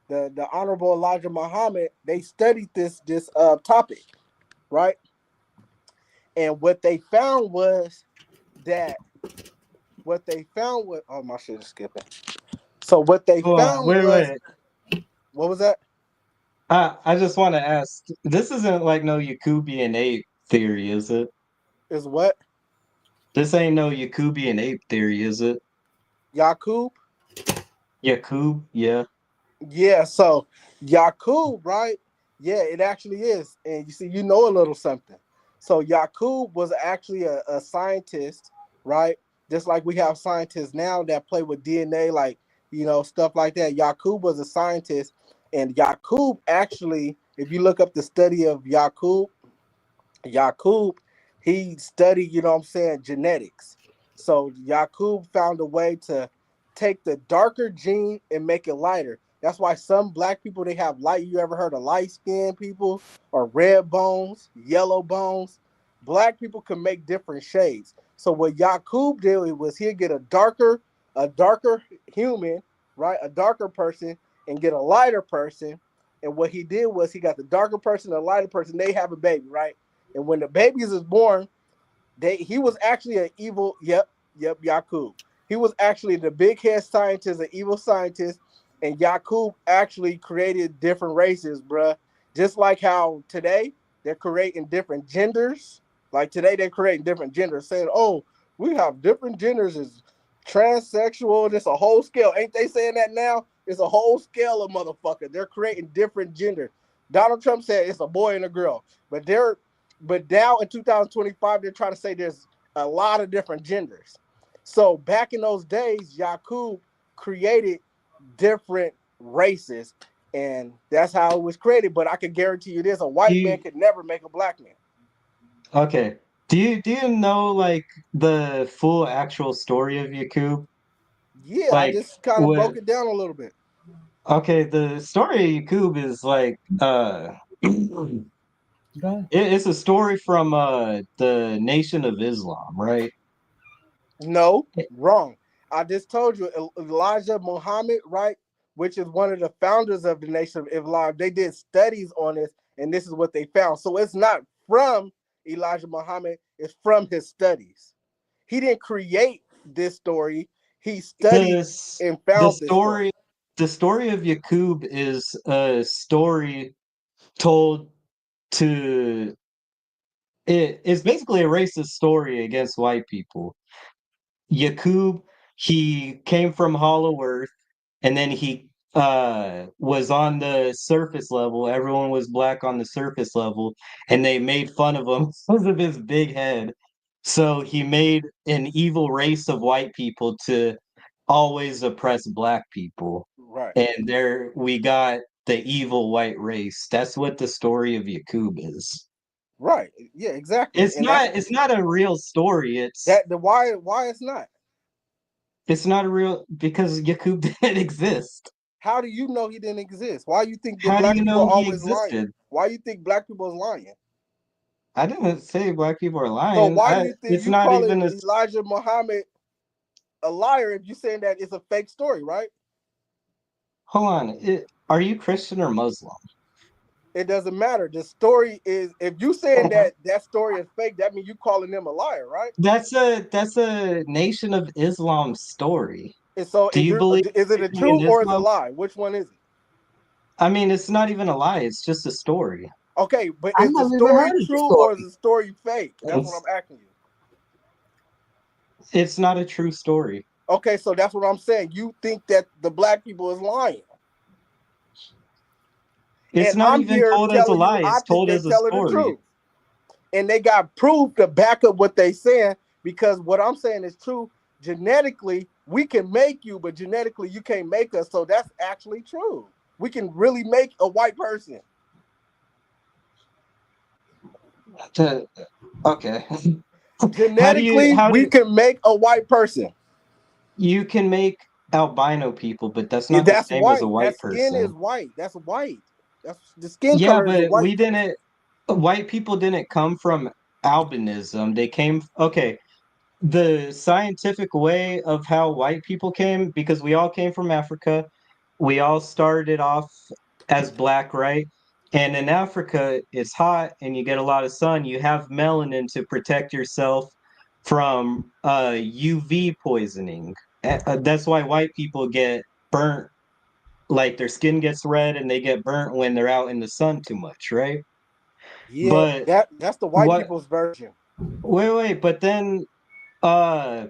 the honorable Elijah Muhammad, they studied this topic, right? And what they found was that oh, my shit is skipping. So what they found Wait, was, wait. what was that? I just want to ask. This isn't like no Yakubian ape theory, is it? Is what? This ain't no Yakubian ape theory, is it? Yakub? Yakub, yeah. Yeah, so Yakub, right? Yeah, it actually is. And you see, you know a little something. So Yakub was actually a scientist, right? Just like we have scientists now that play with DNA, like, stuff like that. Yakub was a scientist, and Yakub actually, if you look up the study of Yakub, he studied, what I'm saying, genetics. So Yakub found a way to take the darker gene and make it lighter. That's why some black people, they have light. You ever heard of light skinned people or red bones, yellow bones? Black people can make different shades. So what Yakub did was he'd get a darker human, right? A darker person, and get a lighter person. And what he did was he got the darker person, the lighter person, they have a baby, right? And when the babies is born, he was actually an evil. Yep, Yakub. He was actually the big head scientist, an evil scientist, and Yakub actually created different races, bruh. Just like how today they're creating different genders. Like today they're creating different genders, saying, "Oh, we have different genders as transsexual." It's a whole scale. Ain't they saying that now? It's a whole scale of motherfucker. They're creating different gender. Donald Trump said it's a boy and a girl, but now in 2025, they're trying to say there's a lot of different genders. So back in those days, Yakub created different races, and that's how it was created. But I can guarantee you this: a Do white man you, could never make a black man. okay. Do you know like the full actual story of Yakub? Yeah, I Like just kind of what? broke it down a little bit. Okay, the story of Yakub is like it's a story from the Nation of Islam, right? No, wrong. I just told you Elijah Muhammad, right? Which is one of the founders of the Nation of Islam. They did studies on this, and this is what they found. So it's not from Elijah Muhammad, it's from his studies. He didn't create this story, he studied The and the found this story. story the story of Yakub is a story told to it is basically a racist story against white people. Yakub, he came from Hollow Earth, and then he was on the surface level. Everyone was black on the surface level, and they made fun of him because of his big head. So he made an evil race of white people to always oppress black people. Right, And there we got the evil white race. That's what the story of Yakub is. right. Yeah, exactly. It's And that's not a real story. the why it's not. It's not a real because Yakub didn't exist. How do you know he didn't exist? Why you think that How do black you people are know he always lying? existed? Why you think black people is lying? I didn't say black people are So lying. why do you think It's you not calling even a. Elijah Muhammad a liar if you're saying that it's a fake story, right? Hold on. Are you Christian or Muslim? It doesn't matter. The story is if you saying that story is fake, that means you calling them a liar, right? That's a Nation of Islam story. And so Do you believe is it a anything in truth or is it a Islam? lie? Which one is it? I mean, it's not even a lie. It's just a story. Okay, but I is the never even story heard of the true or is story. the story fake? That's what It's, I'm asking you. it's not a true story. Okay, so that's what I'm saying. You think that the black people is lying. It's And not I'm even here told as a telling you lie. I It's think told they as a telling the story. truth. And they got proof to back up what they saying because what I'm saying is true. Genetically, we can make you, but genetically you can't make us. So that's actually true. We can really make a white person. To- Okay. Genetically, How we do can make a white person. you can make albino people, but that's not the That's same as a white. That white skin is person. white. That's white. That's the skin Yeah, color is a but white we person. didn't white people didn't come from albinism. They came okay. the scientific way of how white people came, because we all came from Africa. We all started off as black, right? And in Africa, it's hot and you get a lot of sun. You have melanin to protect yourself from UV poisoning. That's why white people get burnt, like their skin gets red and they get burnt when they're out in the sun too much, right? Yeah, But that's the white what, people's version. wait, but then uh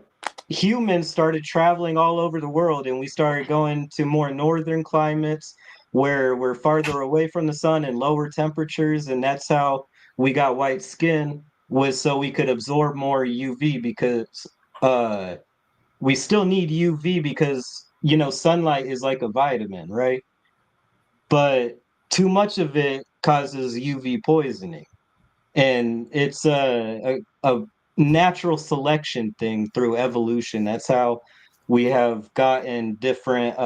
humans started traveling all over the world and we started going to more northern climates where we're farther away from the sun and lower temperatures, and that's how we got white skin, was so we could absorb more UV, because uh we still need UV because sunlight is like a vitamin, right? But too much of it causes UV poisoning, and it's a natural selection thing through evolution. That's how we have gotten different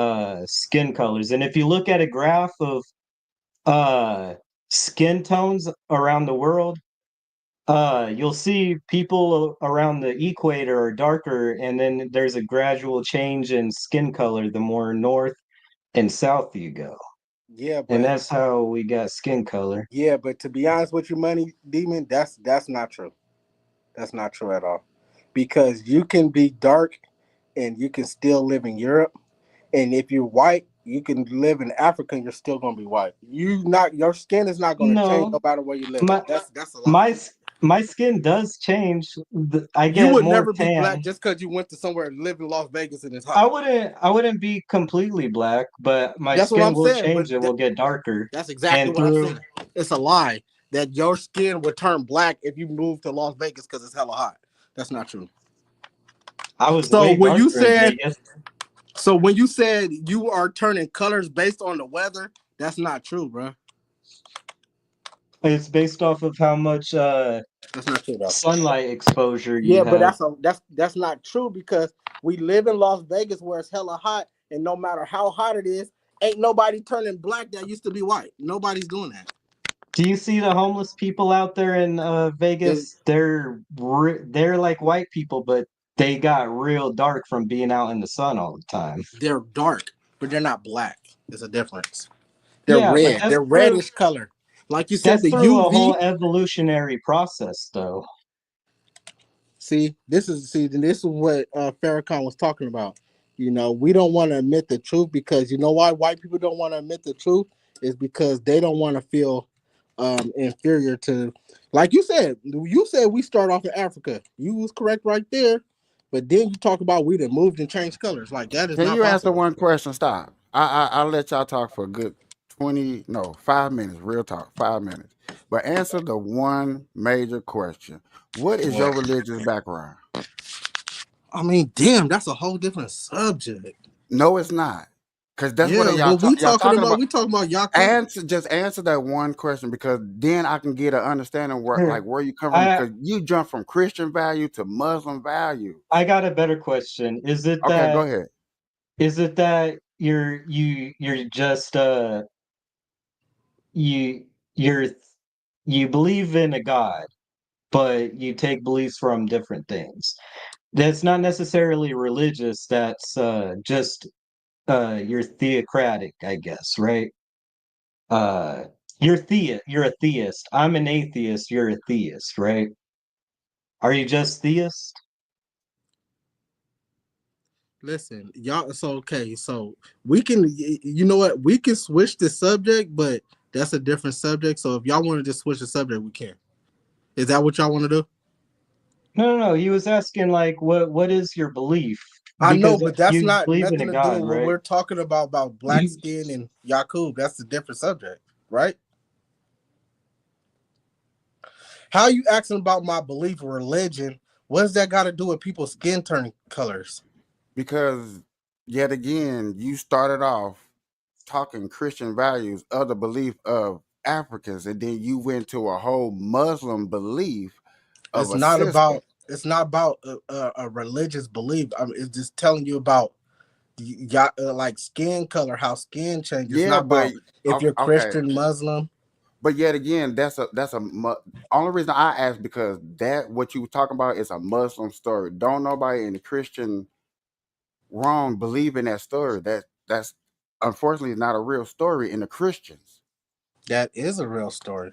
skin colors. And if you look at a graph of uh skin tones around the world, you'll see people around the equator are darker, and then there's a gradual change in skin color the more north and south you go. Yeah, And but that's how we got skin color. to be honest with you, Money Demon, that's not true. That's not true at all. Because you can be dark and you can still live in Europe. And if you're white, you can live in Africa and you're still gonna be white. Your skin is not gonna change no No, matter where you live. my That's a lie. my my skin does change. I You get would more never be black tan. just because you went to somewhere and live in Las Vegas and it's hot. I wouldn't be completely black, but my That's what skin I'm will saying. change and will get darker. That's exactly And what I'm through saying. It's a lie that your skin would turn black if you move to Las Vegas because it's hella hot. That's not true. I was So way when you darker in said Vegas. so when you said you are turning colors based on the weather, that's not true, bro. It's based off of how much That's not true, though. sunlight exposure you Yeah, but have. that's not true because we live in Las Vegas where it's hella hot, and no matter how hot it is, ain't nobody turning black that used to be white. Nobody's doing that. Do you see the homeless people out there in They're, Vegas? They're like white people, but they got real dark from being out in the sun all the time. they're dark, but they're not black. There's a difference. They're Yeah, but red. They're reddish color. Like you said, that's the through a whole UV. evolutionary process, though. This is what Farrakhan was talking about. We don't want to admit the truth because you know why white people don't want to admit the truth is because they don't want to feel inferior to, like you said. You said we start off in Africa. You was correct right there, but then you talk about we done moved and changed colors. Like that is Can not you answer possible. one question? Stop. I'll let y'all talk for a good 20, no, 5 minutes. Real talk, 5 minutes. But answer the one major question. What is your religious background? I mean, damn, that's a whole different subject. No, it's not. Because that's what Yeah, but y'all talking about. we talking about Yakub. Answer that one question because then I can get an understanding Here, where you come from I because you jump from Christian value to Muslim value. I got a better question. Okay, go ahead. Is it that you're just you you're you believe in a God, but you take beliefs from different things? That's not necessarily religious. That's just you're theocratic, I guess, right? Uh, you're a theist. I'm an atheist. You're a theist, right? Are you just theist? Listen, y'all. So okay, so we can. You know what? We can switch the subject, but that's a different subject. So if y'all want to just switch the subject, we can. Is that what y'all want to do? No. He was asking like, what is your belief? I know, Because but that's you not believe in nothing a to do God, with what right? we're talking about black skin and Yakub. That's a different subject, right? How you asking about my belief or religion? What does that got to do with people's skin turning colors? Because yet again, you started off talking Christian values of the belief of Africans, and then you went to a whole Muslim belief of It's a not system. about. It's not about a religious belief. I mean, it's just telling you about like skin color, how skin changes. It's Yeah, not but about if you're okay, Christian, Muslim. But yet again, only reason I asked because that what you were talking about is a Muslim story. Don't nobody in the Christian wrong believe in that story. That's unfortunately not a real story in the Christians. That is a real story.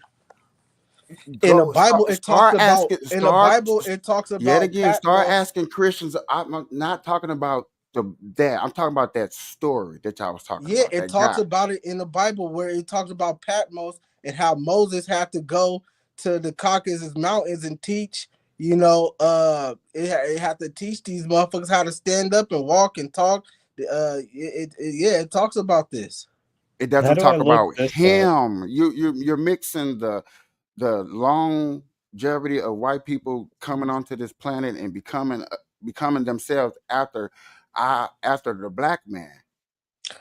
In the Go Bible, it talks start about. asking. In the Start Bible, it talks yet about again. Start Patmos. asking Christians. I'm not talking about that. I'm talking about that story that y'all was talking Yeah, about. it That talks guy. about it in the Bible where it talks about Patmos and how Moses had to go to the Caucasus Mountains and teach. It had to teach these motherfuckers how to stand up and walk and talk. Yeah, it talks about this. It How doesn't do I talk look about this up? him. You're mixing the longevity of white people coming onto this planet and becoming themselves after the black man.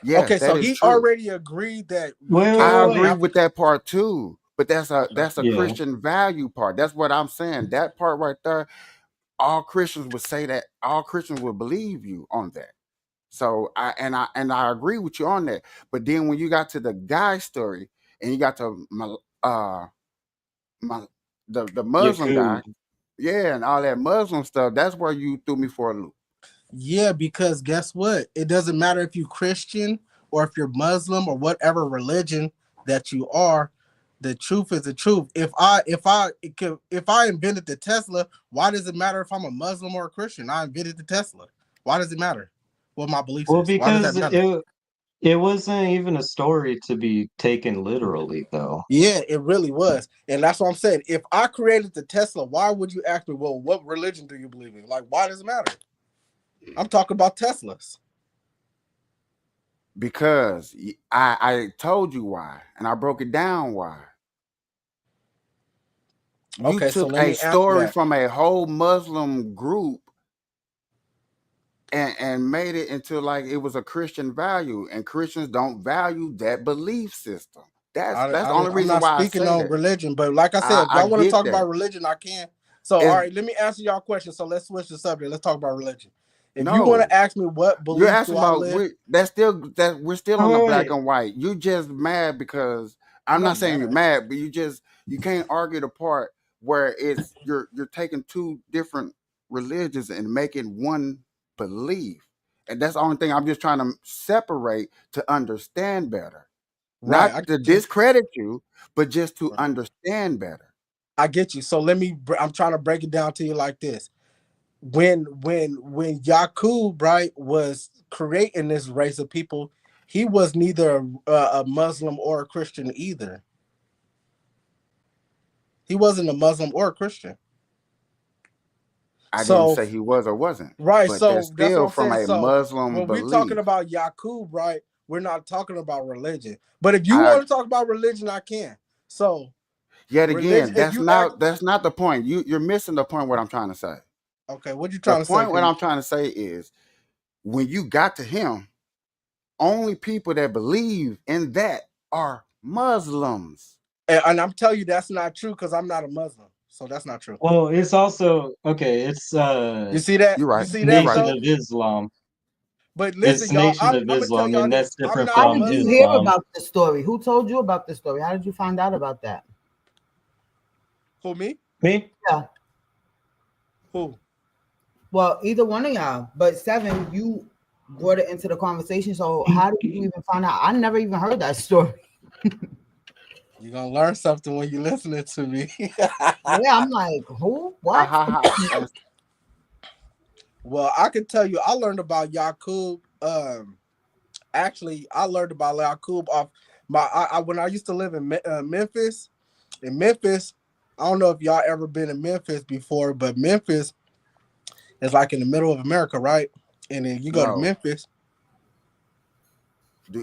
Yes, Okay, that so is he true. already agreed that we Wait, came wait, I from agree wait. with Africa. that part too. But Okay. that's a Yeah. Christian value part. That's what I'm saying. That part right there, all Christians would say that. All Christians would believe you on that. So I agree with you on that. But then when you got to the guy story and you got to my the Muslim guy, Yakub. yeah, and all that Muslim stuff, that's where you threw me for a loop. Yeah, because guess what? It doesn't matter if you're Christian or if you're Muslim or whatever religion that you are. The truth is the truth. If I invented the Tesla, why does it matter if I'm a Muslim or a Christian? I invented the Tesla. Why does it matter what my beliefs Well, is? Why does that because matter? it wasn't even a story to be taken literally, though. Yeah, it really was, and that's what I'm saying. If I created the Tesla, why would you ask me? Well, what religion do you believe in? Like, why does it matter? I'm talking about Teslas. Because I told you why, and I broke it down why. You Okay, so took let a me answer story that. from a whole Muslim group and made it into like it was a Christian value, and Christians don't value that belief system. That's the only I'm reason not why I speaking say on that. religion, but like I said, if I y'all want to get talk that. about religion, I can. So, all If right, let me answer y'all question. So let's switch the subject. Let's talk about religion. If you want no, to ask me what you're belief do asking I about live, that we're still Oh, on the wait, black wait. and white. You just mad because I'm I'm not not saying you're mad. mad, but you can't argue the part where it's you're taking two different religions and making one belief. And that's the only thing I'm just trying to separate to understand better. Right, I Not to get you. discredit you, but just to Right. understand better. I get you. So I'm trying to break it down to you like this. When Yakub, right, was creating this race of people, he was neither a Muslim or a Christian either. He wasn't a Muslim or a Christian. I didn't So say he was or wasn't, right, but that's so that's what still I'm from saying. a So Muslim when we're talking belief. about Yakub, right, we're not talking about religion. But if you I want to talk about religion, I can. So Yet religion, again, if you ask, that's not the point. You're missing the point. What I'm trying to say. okay, what you The trying to say? point what Because I'm trying to say is when you got to him, only people that believe in that are Muslims. and I'm telling you that's not true because I'm not a Muslim. So that's not true. Well, it's also okay. It's You see that? You're You right. see You're that right. Nation though? of Islam. But listen, It's y'all, Nation of I'm gonna tell Islam, y'all and this. that's I'm different not a How from did you Muslim. hear Islam. about the story? Who told you about the story? How did you find out about that? Who me? Me? Yeah. Who? Well, either one of y'all. But Seven, you brought it into the conversation. So how did you even find out? I never even heard that story. You're gonna learn something when you're listening to me. Yeah, I'm like, who? Ha What? ha ha. Well, I can tell you, I learned about Yakub. Actually, I learned about Yakub off when I used to live in Memphis. In Memphis, I don't know if y'all ever been in Memphis before, but Memphis is like in the middle of America, right? And then you go to No. Memphis.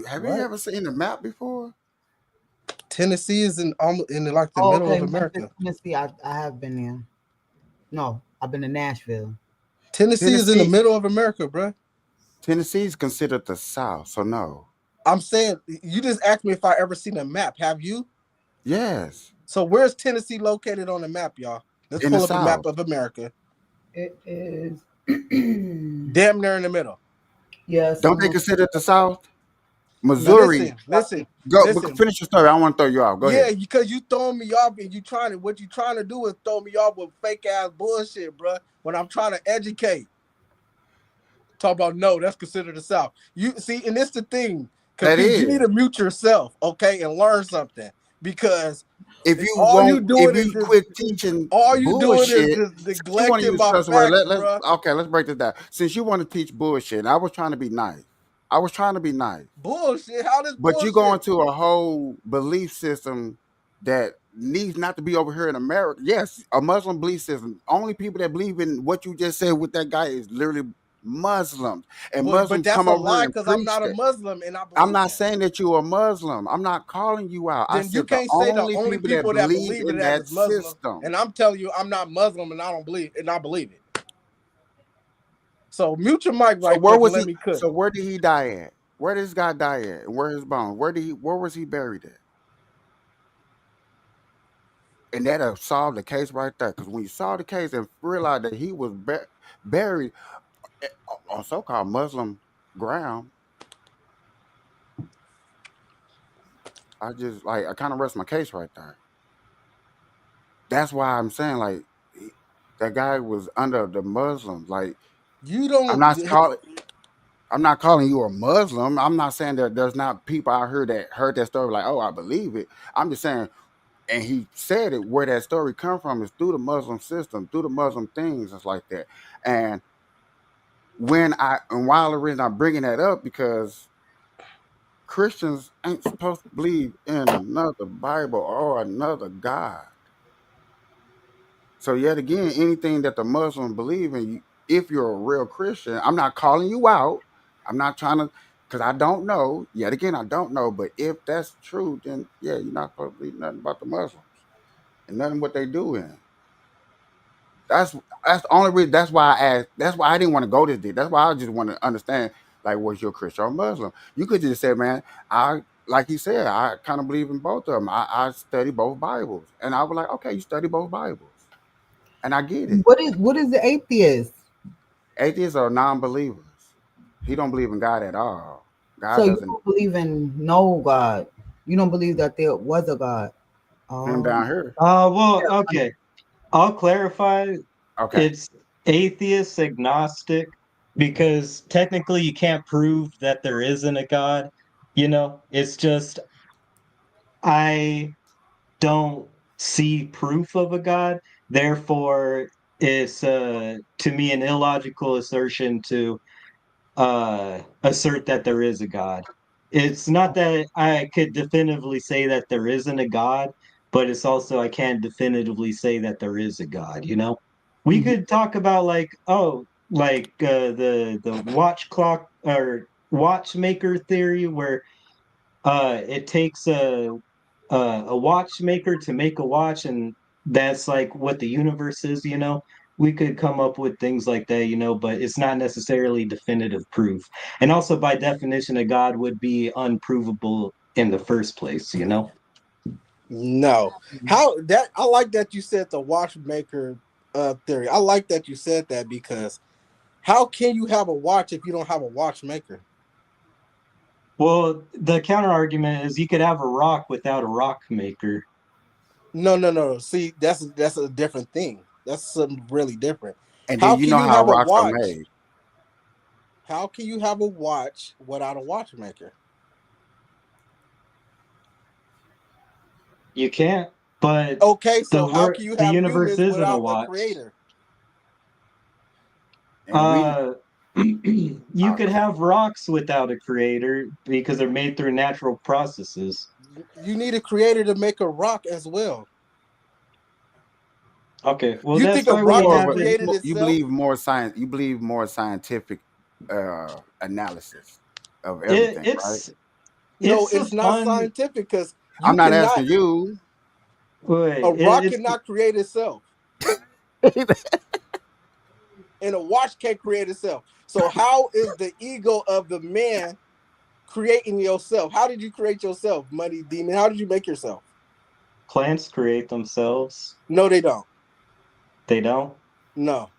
Have you What? ever seen the map before? Tennessee is in almost in like the Oh, middle okay, of Memphis, America. Tennessee. I have been there. No, I've been to Nashville. Tennessee is in the Tennessee. middle of America, bro. Tennessee is considered the South, so no. I'm saying you just asked me if I ever seen a map. Have you? Yes, So where's Tennessee located on the map, y'all? Let's in the pull up a map South. of America. It is. Damn near in the middle. Yeah, Don't they somewhere. consider it the South? Missouri. Listen. Go finish your story. I don't want to throw you off. Go ahead. Yeah, because you throwing me off and what you trying to do is throw me off with fake ass bullshit, bro. When I'm trying to educate. Talk about no, that's considered the South. You see, and it's the thing, because you need to mute yourself, okay, and learn something. Because if you quit teaching bullshit, you want to neglecting use my cuss word. facts, bro. Let's break this down. Since you want to teach bullshit, and I was trying to be nice. Bullshit. How this But bullshit? you go into a whole belief system that needs not to be over here in America. Yes, a Muslim belief system. Only people that believe in what you just said with that guy is literally Muslims. And But Muslims that's come a over here lie and because I'm preach not a that. Muslim and I believe I'm not that. saying that you're a Muslim. I'm not calling you out. I Then you said the can't say the only only people that people that believe believe in in that that is Muslim, system. and I'm telling you, I'm not Muslim and I don't believe and I believe it. So mute your mic right quick and let me cook. So where did he die at? Where did this guy die at? And where his bones? Where was he buried at? And that'll solve the case right there. Because when you solve the case and realize that he was buried on so-called Muslim ground, I kind of rest my case right there. That's why I'm saying that guy was under the Muslims. Like You don't. I'm not calling you a Muslim. I'm not saying that there's not people out here that heard that story like, oh, I believe it. I'm just saying, and he said it where that story come from is through the Muslim system, through the Muslim things, and like that. And while the reason I'm bringing that up because Christians ain't supposed to believe in another Bible or another God. So yet again, anything that the Muslims believe in, if you're a real Christian, I'm not calling you out. I'm not trying to, because I don't know. Yet again, I don't know. But if that's true, then yeah, you're not supposed to believe nothing about the Muslims and nothing what they do in. That's the only reason. That's why I asked. That's why I didn't want to go this deep. That's why I just want to understand, like, was you a Christian or Muslim? You could just say, man, like he said, I kind of believe in both of them. I study both Bibles, and I was like, okay, you study both Bibles, and I get it. What is the atheist? Atheists are non-believers. He don't believe in God at all. So God you doesn't. don't believe in no God. You don't believe that there was a God. Him Oh, down here. Well, okay. I'll clarify. Okay. It's atheist agnostic because technically you can't prove that there isn't a God. It's just I don't see proof of a God. Therefore, it's to me an illogical assertion to assert that there is a God. It's not that I could definitively say that there isn't a God, but it's also I can't definitively say that there is a God. We mhm. could talk about the watch clock or watchmaker theory where it takes a watchmaker to make a watch, and that's like what the universe is. We could come up with things like that, but it's not necessarily definitive proof. And also, by definition, a God would be unprovable in the first place. No. How that I like that you said the watchmaker theory. I like that you said that because how can you have a watch if you don't have a watchmaker? Well, the counter argument is you could have a rock without a rock maker. No. See, that's a different thing. That's something really different. And then How you can know you how have a rocks are watch? made. How can you have a watch without a watchmaker? You can't, but Okay, so how the can you the have universe humans isn't a without a watch. creator? And we Uh, you could have rocks without a creator because they're made through natural processes. You need a creator to make a rock as well. Okay, well You that's think a why we rock just have it. created you itself? believe more science. You believe more scientific analysis of it everything, right? it's No, it's a it's not fun scientific because I'm you not cannot. asking you. way. A rock cannot create itself, and a watch can't create itself. So how is the ego of the man creating yourself? How did you create yourself, money demon? How did you make yourself? Plants create themselves. No, they don't. They don't. No,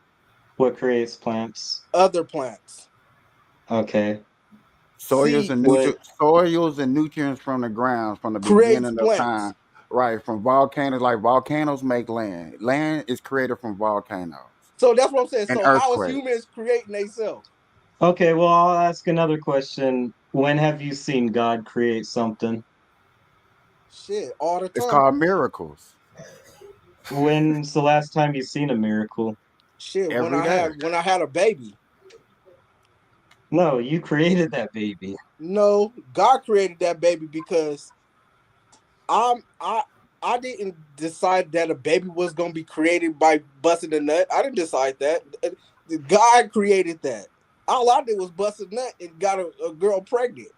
What creates plants? other plants. Okay. Soils seed and would soils and nutrients from the ground from the create beginning of plants. time. Right, from volcanoes, like volcanoes make land. Land is created from volcanoes So that's what I'm saying. and So how is earthquakes. humans creating themselves? Okay, well, I'll ask another question. When have you seen God create something? Shit, all the It's time. called miracles When's the last time you seen a miracle? Shit, every day. when I had a baby. No, you created that baby. No, God created that baby because I'm I didn't decide that a baby was gonna be created by busting a nut. I didn't decide that. God created that. All I did was bust a nut and got a girl pregnant.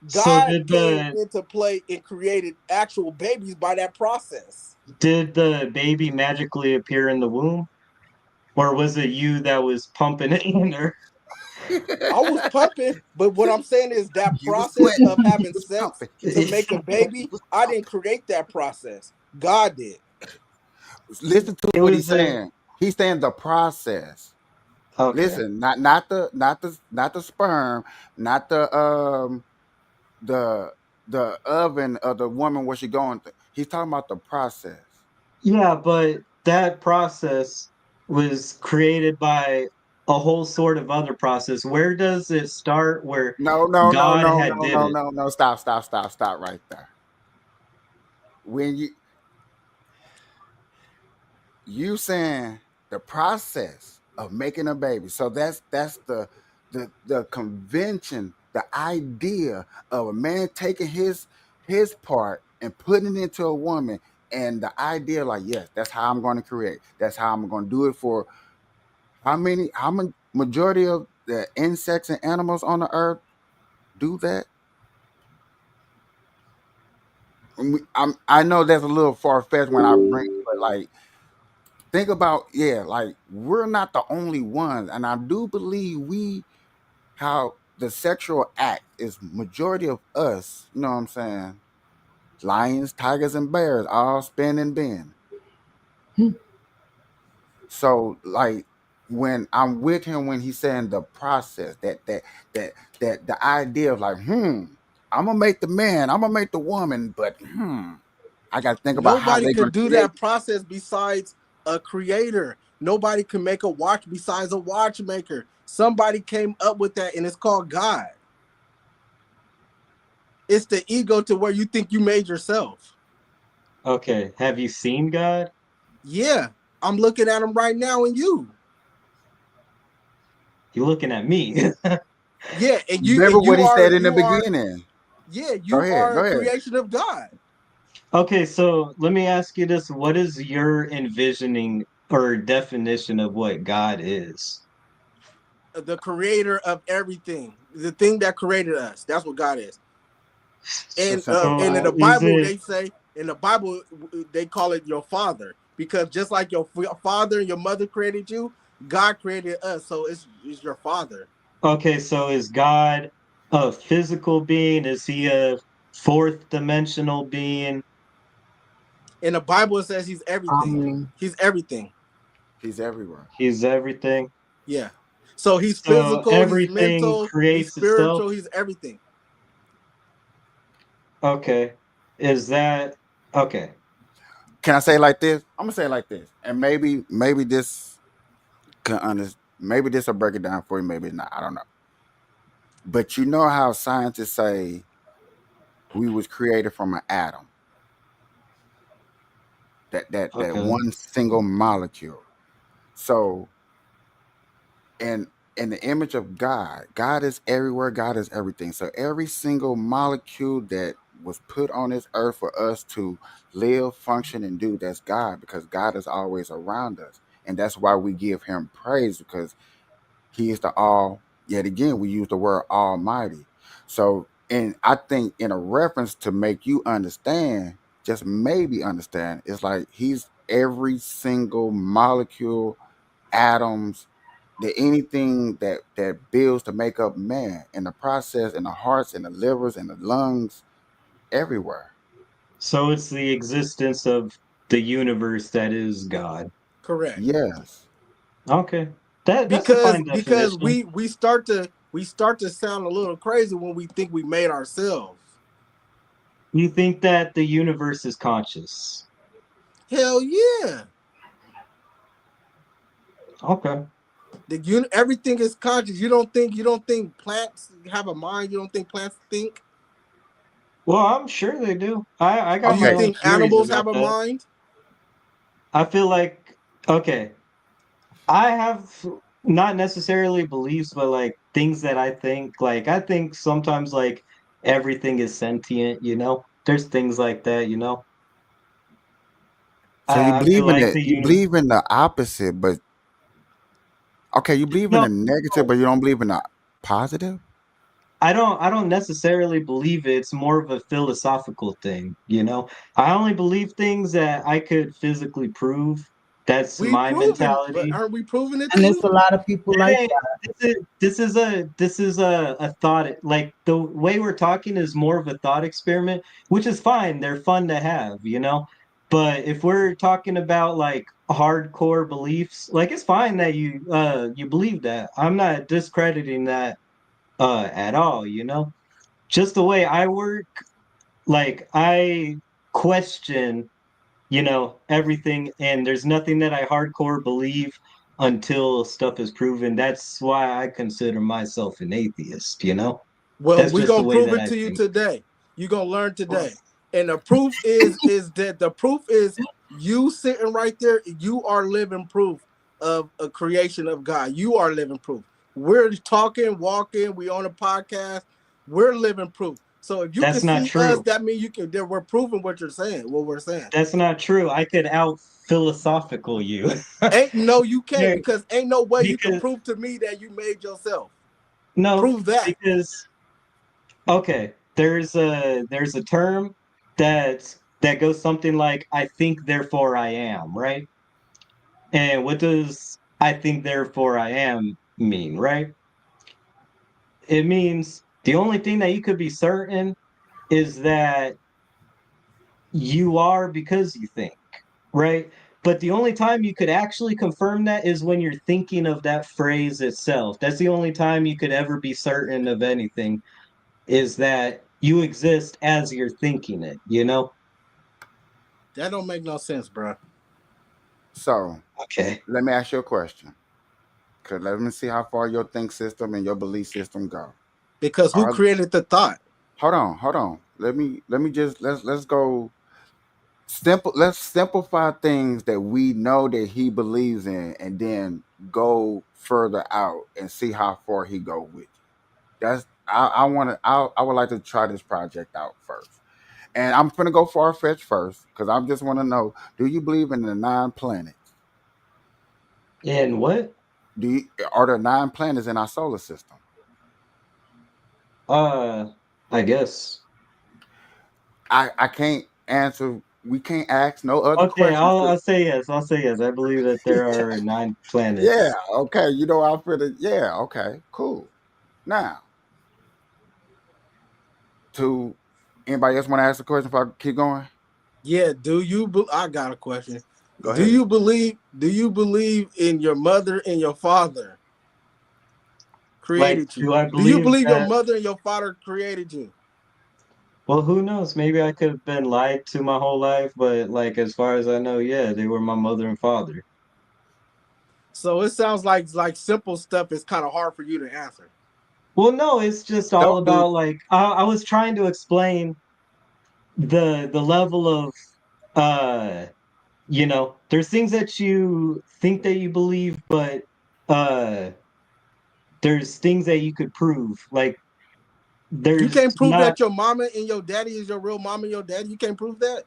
So God came into play and created actual babies by that process. did the baby magically appear in the womb? Or was it you that was pumping it in her? I was pumping, but what I'm saying is that You was process sweating. of You having was sex pumping. to make a You baby, was I didn't pumping. create that process. God did. Listen to It what he's was a saying. He's saying the process. okay. Listen, not the sperm, not the the oven of the woman what she going through. He's talking about the process. Yeah, but that process was created by a whole sort of other process. Where does it start where No, no, no, God no, had no, did no, it? no, no. Stop, stop, stop, stop right there. When you saying the process of making a baby, so that's the convention, the idea of a man taking his part and putting it into a woman, and the idea like, yes, that's how I'm going to create. That's how I'm going to do it for how many majority of the insects and animals on the earth do that. I know that's a little far fetched when I bring, but like think about, yeah, like we're not the only ones, and I do believe we how the sexual act is majority of us. You know what I'm saying? Lions, tigers, and bears all spin and bend. So like when I'm with him when he's saying the process, that the idea of like, I'm gonna make the man, I'm gonna make the woman, but I got to think about how Nobody they're gonna could do create. that process besides a creator. Nobody can make a watch besides a watchmaker. Somebody came up with that, and it's called God. It's the ego to where you think you made yourself. Okay, have you seen God? Yeah, I'm looking at him right now, and you. You're looking at me. Yeah, Remember and what he said in the you are beginning. yeah, Go you ahead, are go a ahead. creation of God, Okay, so let me ask you this. What is your envisioning or definition of what God is? the creator of everything, the thing that created us. That's what God is. It's a simple And in fact. the Is Bible, it they say in the Bible they call it your father because just like your father and your mother created you, God created us, so it's your father. okay, so is God a physical being? Is he a fourth dimensional being? In the Bible, it says he's everything. Omni. He's everything. He's everywhere. He's everything. Yeah. So he's So physical, he's everything mental, he's creates itself. spiritual, he's everything. Okay. Is that okay? Can I say it like this? I'm gonna say it like this, and maybe this can maybe this will break it down for you. Maybe not. I don't know. But you know how scientists say we was created from an atom, that Okay. one single molecule. So in in the image of God, God is everywhere. God is everything. So every single molecule that was put on this earth for us to live, function, and do, that's God, because God is always around us, and that's why we give Him praise, because He is the all. Yet again, we use the word Almighty. So, and I think in a reference to make you understand, just maybe understand, it's like He's every single molecule, atoms, anything that builds to make up man, in the process, in the hearts, in the livers, in the lungs, everywhere. So it's the existence of the universe that is God. Correct. Yes. Okay. That's a fine Because definition. we start to we start to sound a little crazy when we think we made ourselves. You think that the universe is conscious? Hell yeah. Okay. Everything is conscious. You don't think plants have a mind? You don't think plants think? Well, I'm sure they do. I Do got you my Okay. own think theories animals have about a that. mind? I feel like okay. I have not necessarily beliefs, but like things that I think. Like I think sometimes like everything is sentient, you know? There's things like that, you know? So you I feel believe in like it. the You believe in the opposite, but okay, you believe in no, the negative, but you don't believe in the positive. I don't necessarily believe it. It's more of a philosophical thing, you know? I only believe things that I could physically prove. That's We my proven, but mentality. aren't we proving it to And there's you? a lot of people like Hey, that. this is a thought, like the way we're talking is more of a thought experiment, which is fine. They're fun to have, you know. But if we're talking about like hardcore beliefs, like it's fine that you believe that. I'm not discrediting that at all, you know. Just the way I work, like I question, you know, everything, and there's nothing that I hardcore believe until stuff is proven. That's why I consider myself an atheist, you know? Well, That's we just the gonna way prove that it I to you think. today. You gonna learn today, and the proof is that the proof is you sitting right there. You are living proof of a creation of God. You are living proof. We're talking, walking. We on a podcast. We're living proof. So if you can That's not see us, true. that means you can. That we're proving what you're saying. What we're saying. That's not true. I could out philosophical you. Ain't no, you can't Yeah, because ain't no way you can because prove to me that you made yourself. no, Prove that. because okay, there's a term that goes something like I think therefore I am, right? And what does I think therefore I am mean, right? It means the only thing that you could be certain is that you are because you think, right? But the only time you could actually confirm that is when you're thinking of that phrase itself. That's the only time you could ever be certain of anything is that you exist as you're thinking it, you know? That don't make no sense, bro. So Okay. let me ask you a question. Cause let me see how far your think system and your belief system go. Because who Are created the thought? hold on. Let me just let's go simple. Let's simplify things that we know that he believes in, and then go further out and see how far he go with you. That's I want to. I would like to try this project out first, and I'm gonna go far fetched first because I just want to know: do you believe in the 9 planets? And what? Are there 9 planets in our solar system? Uh, I guess. I can't answer. We can't ask no other Okay, questions. I'll say yes. I'll say yes. I believe that there are 9 Yeah. planets. Okay. You know, I feel it. Yeah. Okay. Cool. Now, to anybody else want to ask a question if I keep going? Yeah, I got a question. Go ahead. Do you believe in your mother and your father Like, created you? do I Do you believe believe your that? mother and your father created you? Well, who knows? Maybe I could have been lied to my whole life, but like as far as I know, yeah, they were my mother and father. So it sounds like simple stuff is kind of hard for you to answer. Well, no, it's just all Don't do. about like I was trying to explain the level of uh you know, there's things that you think that you believe, but uh there's things that you could prove. Like You there's can't prove not that your mama and your daddy is your real mama and your daddy. You can't prove that.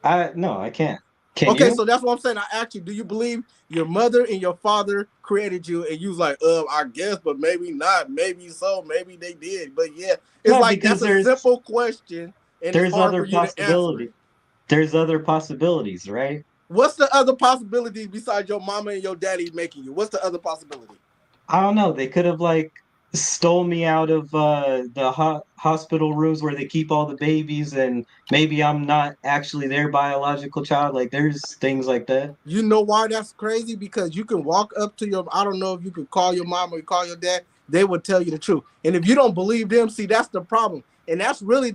I no, I can't. Can Okay, you? so that's what I'm saying. I asked you, do you believe your mother and your father created you? And you was like, I guess, but maybe not. Maybe so. Maybe they did. But yeah, it's No, like because that's a simple question, and it's there's hard other for you to answer it. possibility. There's other possibilities, right? What's the other possibility besides your mama and your daddy making you? What's the other possibility? I don't know. They could have like stole me out of the hospital rooms where they keep all the babies, and maybe I'm not actually their biological child. Like there's things like that. You know why that's crazy? Because you can walk up to your, I don't know if you could call your mom or call your dad. they would tell you the truth. And if you don't believe them, see, that's the problem. And that's really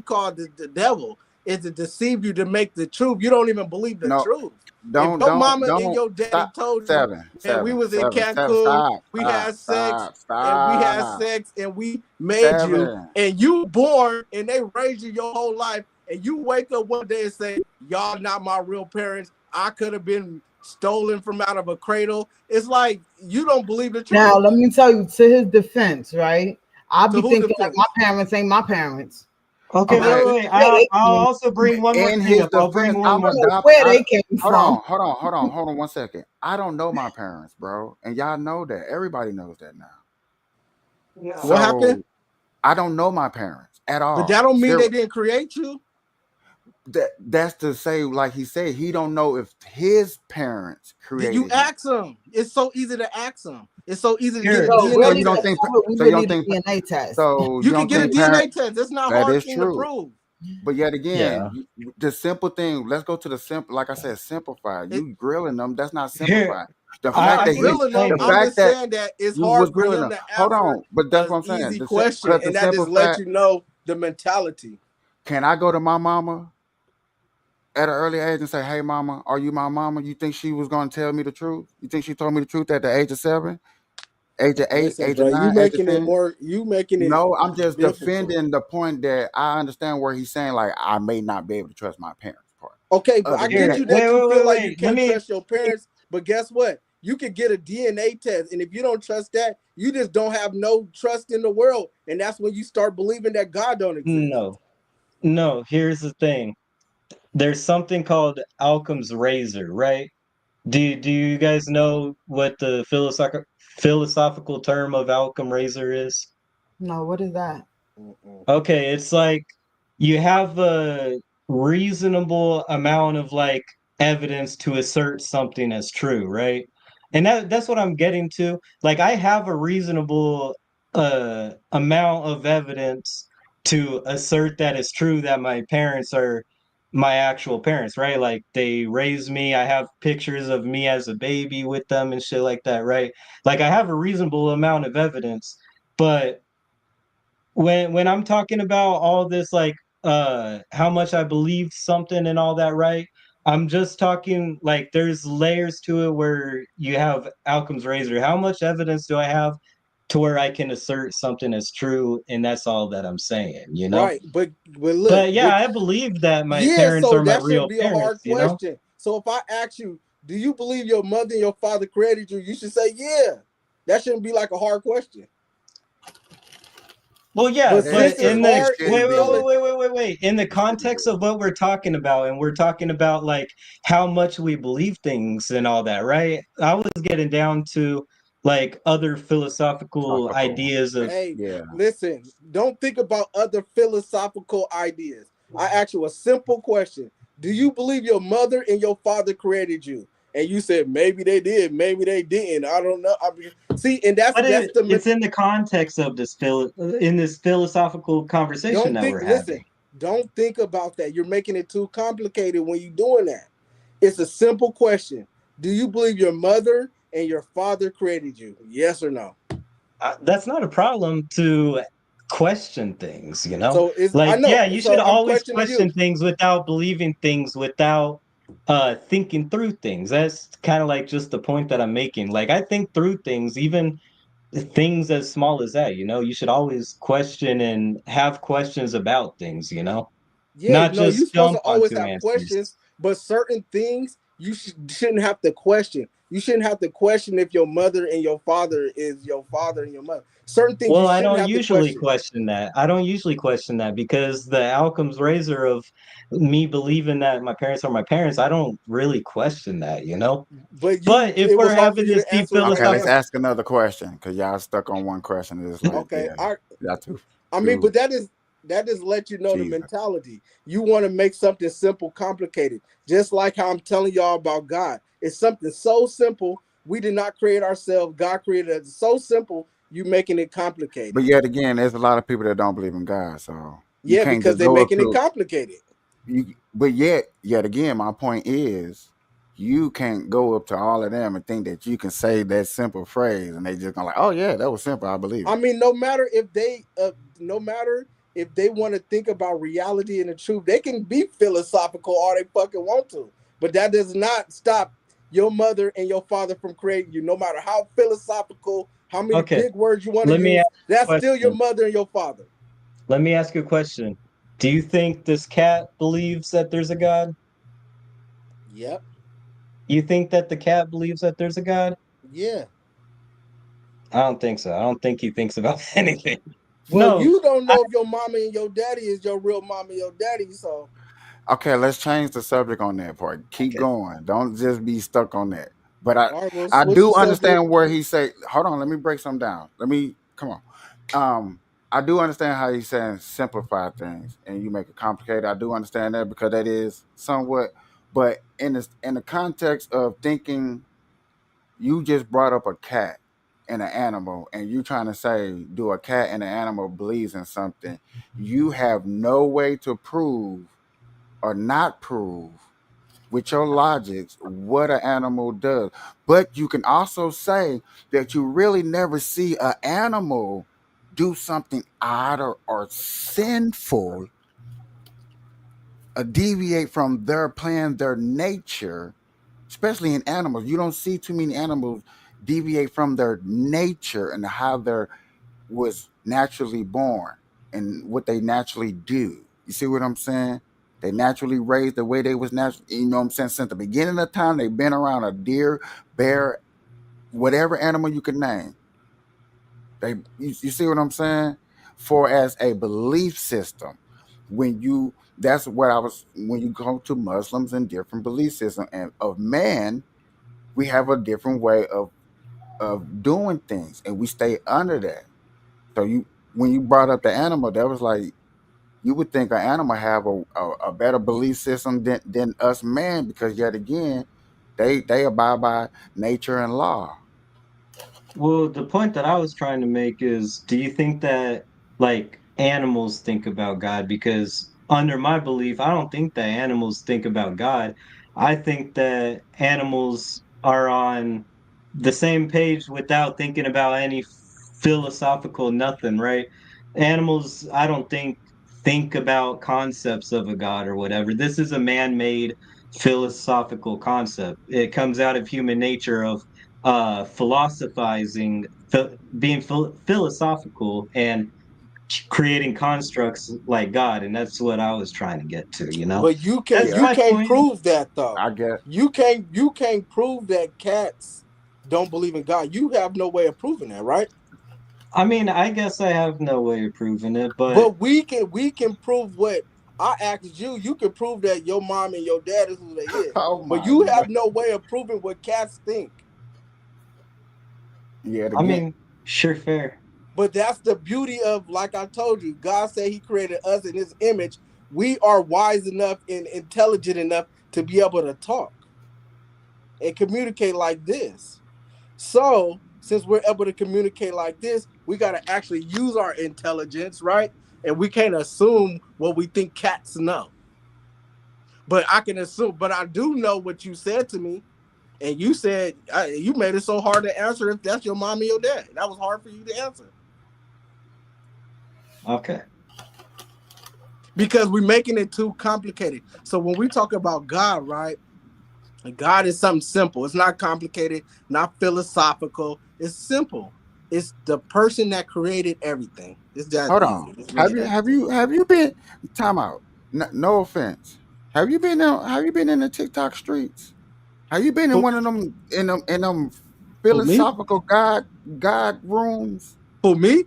called the devil, is to deceive you to make the truth. You don't even believe the No, truth. If don't your don't mama and don't your daddy stop. told you, Seven, man, we seven, was in seven, seven. Cancun, Stop, we stop, had sex, stop, and we had stop. sex, and we made you, Seven. and you born, and they raised you your whole life, and you wake up one day and say, y'all not my real parents. I could have been stolen from out of a cradle. It's like you don't believe the Now, truth. let me tell you, to his defense, right? I'll To be who thinking like my defense? parents ain't my parents. Okay, And I Okay. wait, don't wait, know wait. where I'll they I'll came, also bring one more In thing his up. I'll bring defense, one I'm I more. don't know adopted. where they came from. Hold on 1 second. I don't know my parents, bro, and y'all know that. Everybody knows that now. Yeah. What happened? So I don't know my parents at But that all. don't mean Zero. they didn't create you. That's to say, like he said, he don't know if his parents Did you created him. ask them? It's so easy to ask them. It's so easy to get a Here, So So DNA really, you don't to test. think? prove it, we So you would don't need a think? DNA test. So you You can don't get a think parent? DNA test. It's not a That hard is thing to true. prove. But yet again, yeah. the simple thing. Let's go to the simple. Like I said, simplify. It, You grilling them. That's not Here, simplified. The I'm fact not I that can he, grilling them. explain the it. I'm fact just that saying that it's you was hard for grilling him them. to Hold answer on, but that's an what I'm saying. easy question, Because the and that simple just lets fact. you know the mentality. Can I go to my mama at an early age and say, "Hey, mama, are you my mama?" You think she was going to tell me the truth? You think she told me the truth at the age of 7, age of 8, Listen, age of bro, 9, age of 10? you making it No, I'm just difficult. defending the point that I understand where he's saying, like, I may not be able to trust my parents part. Okay, but I Other than get Here, that, you wait, that you wait, feel wait, like you wait. can't trust your parents, but guess what? You could get a DNA test, and if you don't trust that, you just don't have no trust in the world, and that's when you start believing that God don't exist. No, no. Here's the thing. There's something called Occam's razor, right? Do you guys know what the philosophical term of Occam razor is? No, what is that? Mm-mm. Okay, it's like you have a reasonable amount of like evidence to assert something as true, right? And that's what I'm getting to. Like I have a reasonable amount of evidence to assert that it's true that my parents are my actual parents, right? Like they raised me. I have pictures of me as a baby with them and shit like that, right? Like I have a reasonable amount of evidence, but when I'm talking about all this like how much I believe something and all that, right? I'm just talking like there's layers to it where you have Occam's razor. How much evidence do I have to where I can assert something as true and that's all that I'm saying, you know? Right, but look, But yeah, I believe that my yeah, parents so are my that shouldn't real be a parents, hard you know? question. So if I ask you, do you believe your mother and your father created you? You should say, yeah. That shouldn't be like a hard question. Well, yeah, But but since it's in the it hard, shouldn't wait, it's wait, be. only wait, wait, wait, wait, wait. In the It shouldn't context be. of what we're talking about, and we're talking about like how much we believe things and all that, right? I was getting down to like other philosophical Philosophical. ideas of hey, Yeah. listen, don't think about other philosophical ideas. I ask you a simple question. Do you believe your mother and your father created you? And you said maybe they did, maybe they didn't. I don't know. I mean, see, and but that's the it's in the context of this in this philosophical conversation don't that think. we're having. Listen, don't think about that. You're making it too complicated when you're doing that. It's a simple question. Do you believe your mother and your father created you? Yes or no? That's not a problem to question things, you know? So it's I Like, know. yeah, you should So I'm always questioning you. question things without believing things, without thinking through things. That's kind of like just the point that I'm making. Like, I think through things, even things as small as that, you know? You should always question and have questions about things, you know? Yeah, Not no, you're just supposed to jump always onto have questions, answers. but certain things you shouldn't have to question. You shouldn't have to question if your mother and your father is your father and your mother. Certain things you Well, I shouldn't don't have to usually question. question that. I don't usually question that because the outcomes razor of me believing that my parents are my parents, I don't really question that, you know? But But if it was we're hard for having you this to deep answer a Okay, let's philosophical, question. ask another question because y'all stuck on one question. It's like, Okay, yeah, I y'all too, I mean, too but that just let you know the Jesus. mentality. You want to make something simple complicated, just like how I'm telling y'all about God. It's something so simple. We did not create ourselves. God created it. It's so simple. You making it But complicated. yet again, there's a lot of people that don't believe in God, so you Yeah, can't because just they're go up making it to complicated. you. But yet again, my point is, you can't go up to all of them and think that you can say that simple phrase and they just gonna like, oh yeah, that was simple, I believe I it. mean, no matter if they want to think about reality and the truth, they can be philosophical all they fucking want to. But that does not stop your mother and your father from creating you. No matter how philosophical, how many Okay, big words you want to let me ask use, you that's a still your question. mother and your father. Let me ask you a question. Do you think this cat believes that there's a God? Yep. You think that the cat believes that there's a God? Yeah. I don't think so. I don't think he thinks about anything. Well, No, you don't I, know if your mama and your daddy is your real mama and your daddy, so Okay, let's change the subject on that part. Keep okay. going. Don't just be stuck on that. But all right, we'll I switch the do subject. understand where he say. Hold on, let me break some down. Let me come on. I do understand how he's saying simplify things and you make it complicated. I do understand that because that is somewhat. But in the context of thinking, you just brought up a cat and an animal, and you trying to say, do a cat and an animal believes in something? You have no way to prove or not prove with your logics what an animal does. But you can also say that you really never see an animal do something odd or sinful or deviate from their plan, their nature, especially in animals. You don't see too many animals deviate from their nature and how they're was naturally born and what they naturally do. You see what I'm saying? They naturally raised the way they was natural. You know what I'm saying? Since the beginning of time, they've been around a deer, bear, whatever animal you can name. You see what I'm saying? For as a belief system, when you that's what I was when you go to Muslims and different belief system and of man, we have a different way of doing things, and we stay under that. So you when you brought up the animal, that was like you would think an animal have a better belief system than us man because yet again, they abide by nature and law. Well, the point that I was trying to make is, do you think that like animals think about God? Because under my belief, I don't think that animals think about God. I think that animals are on the same page without thinking about any philosophical nothing, right? Animals, I don't think about concepts of a God or whatever. This is a man-made philosophical concept. It comes out of human nature of philosophizing, being philosophical, and creating constructs like God, and that's what I was trying to get to. But you can That's Yeah, you my can't point. prove that though. I get. You can't prove that cats don't believe in God. You have no way of proving that, right? I mean, I guess I have no way of proving it, but But we can prove what I asked you. You can prove that your mom and your dad is who they is. Oh But my you god. have no way of proving what cats think. Yet I again, mean, sure, fair. But that's the beauty of, like I told you, God said He created us in His image. We are wise enough and intelligent enough to be able to talk and communicate like this. So, since we're able to communicate like this, we got to actually use our intelligence, right? And we can't assume what we think cats know. But I can assume, but I do know what you said to me. And you said you made it so hard to answer if that's your mom and your dad. That was hard for you to answer Okay. because we're making it too complicated. So when we talk about God, right? God is something simple. It's not complicated, not philosophical. It's simple. It's the person that created everything. It's that hold easy. on. It's really that easy. Have you been time out? No offense. Have you been in the TikTok streets? Have you been in Who, one of them who me? philosophical God rooms? Who me?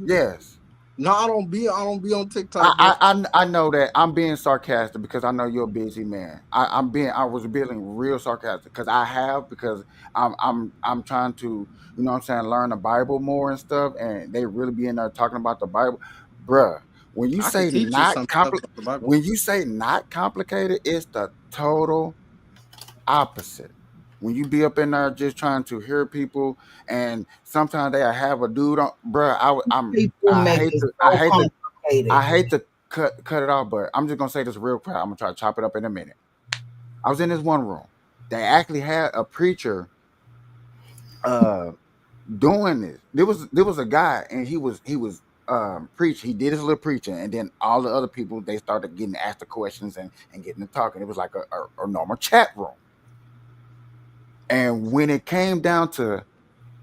Yes. No, I don't be on TikTok, bro. I know that I'm being sarcastic because I know you're a busy man. I was being real sarcastic because I have because I'm trying to what I'm saying learn the Bible more and stuff and they really be in there talking about the Bible, bruh. When you I can say teach you not some stuff compli about the Bible. when you say not complicated, it's the total opposite. When you be up in there just trying to hear people, and sometimes they have a dude on, bruh. People make it so complicated. I hate to cut it off, but I'm just gonna say this real quick. I'm gonna try to chop it up in a minute. I was in this one room. they actually had a preacher uh doing this. There was a guy, and he was preach. He did his little preaching, and then all the other people, they started getting asked the questions and getting to talking. It was like a normal chat room. And when it came down to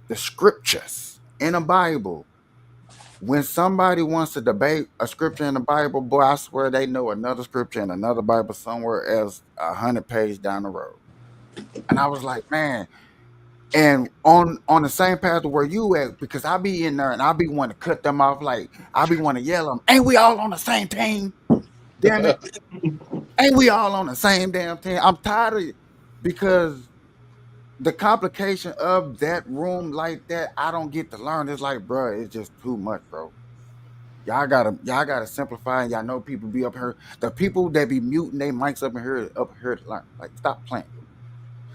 the scriptures in the Bible, when somebody wants to debate a scripture in the Bible, boy, I swear they know another scripture in another Bible somewhere else, 100 pages down the road. And I was like, man, and on the same path to where you at, because I be in there and I be wanting to cut them off, like I be want to yell them, ain't we all on the same team? Damn it, ain't we all on the same damn team? I'm tired of it because the complication of that room like that, I don't get to learn. It's like, bro, it's just too much, bro. Y'all gotta simplify. And y'all know people be up here. The people that be muting they mics up here to learn. Like, stop playing.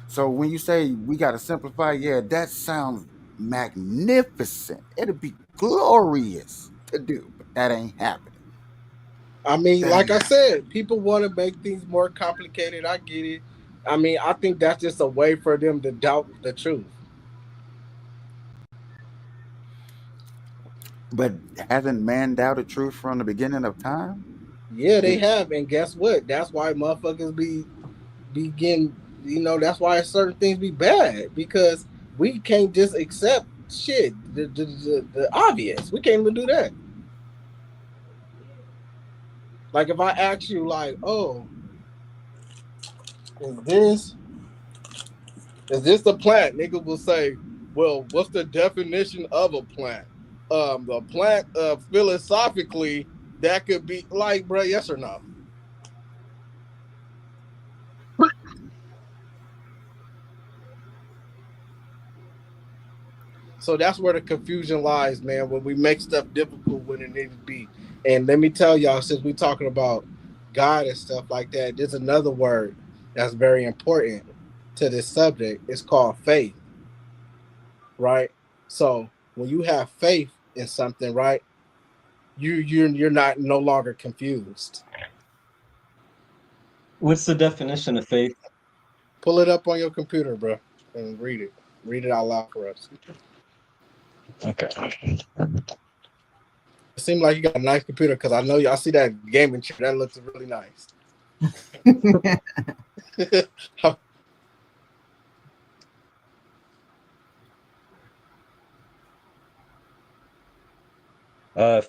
So when you say we gotta simplify, yeah, that sounds magnificent. It'd be glorious to do, but that ain't happening. I mean, That like ain't I happening. said, people want to make things more complicated. I get it. I mean, I think that's just a way for them to doubt the truth. But hasn't man doubted truth from the beginning of time? Yeah, they Did have, and guess what? That's why motherfuckers be getting. That's why certain things be bad because we can't just accept shit. The obvious. We can't even do that. Like if I ask you, like, oh, is this is this a plant? Nigga will say, well, what's the definition of a plant? The plant, philosophically, that could be like, bro, yes or no? So that's where the confusion lies, man. When we make stuff difficult when it needs to be. And let me tell y'all, since we're talking about God and stuff like that, there's another word that's very important to this subject. It's called faith, right? So when you have faith in something, right, you're not no longer confused. What's the definition of faith? Pull it up on your computer, bro, and read it. Read it out loud for us. Okay. It seems like you got a nice computer because I know you. I see that gaming chair. That looks really nice.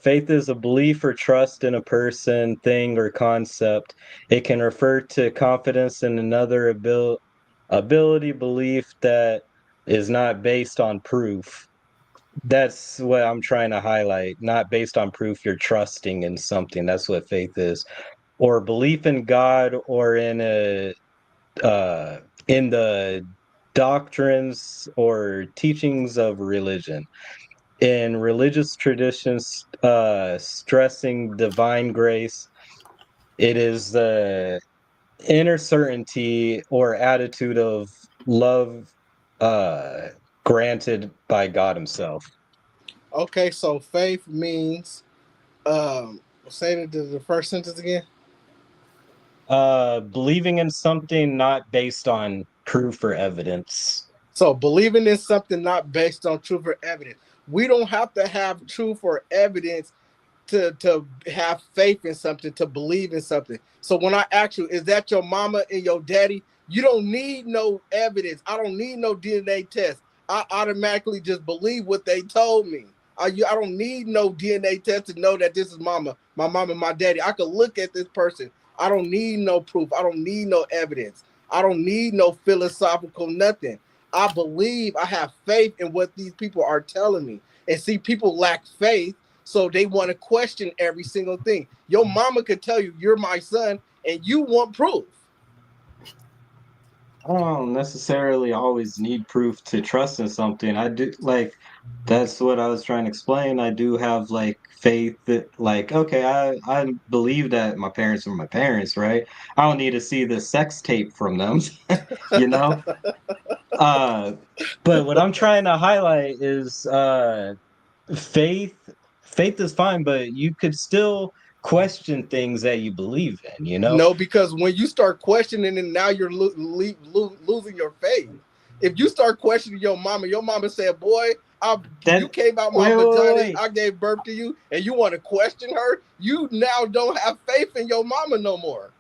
Faith is a belief or trust in a person, thing, or concept. It can refer to confidence in another ability, belief that is not based on proof. That's what I'm trying to highlight. Not based on proof, you're trusting in something. That's what faith is. Or belief in God or uh, in the doctrines or teachings of religion in religious traditions, stressing divine grace. It is the inner certainty or attitude of love uh, granted by God Himself. Okay, so faith means say the first sentence again. Believing in something not based on proof or evidence. So believing in something not based on truth or evidence. We don't have to have truth or evidence to have faith in something, to believe in something. So when I ask you, is that your mama and your daddy? You don't need no evidence. I don't need no DNA test. I automatically just believe what they told me. I don't need no DNA test to know that this is my mama and my daddy. I could look at this person. I don't need no proof. I don't need no evidence. I don't need no philosophical nothing. I believe, I have faith in what these people are telling me. And see, people lack faith, so they want to question every single thing. Your mama could tell you you're my son, and you want proof. I don't necessarily always need proof to trust in something. I do like that's what I was trying to explain. I do have like faith that like okay, I believe that my parents are my parents, right? I don't need to see the sex tape from them, you know? Uh but what I'm trying to highlight is faith faith is fine, but you could still question things that you believe in, you know? No, because when you start questioning it, now you're losing your faith. If you start questioning your mama said, "Boy, you That came out my vagina, wait. I gave birth to you," and you want to question her, you now don't have faith in your mama no more.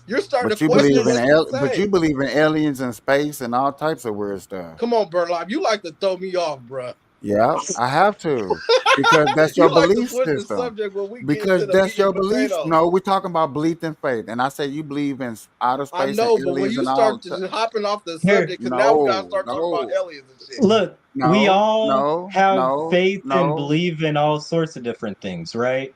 You're starting to But you question believe in what you but you say. believe in aliens and space and all types of weird stuff. Come on, Burlock, you like to throw me off, bruh. Yeah, I have to because that's your You like to belief switch the system. subject when we get Because into the that's meat and your belief. potatoes. No, we're talking about belief and faith, and I say you believe in outer I space and know, but when aliens you and all. start to hopping off the Here, subject, because now we gotta No, start talking about no, aliens and shit. look, we no, all no, have no, faith and no. believe in all sorts of different things, right?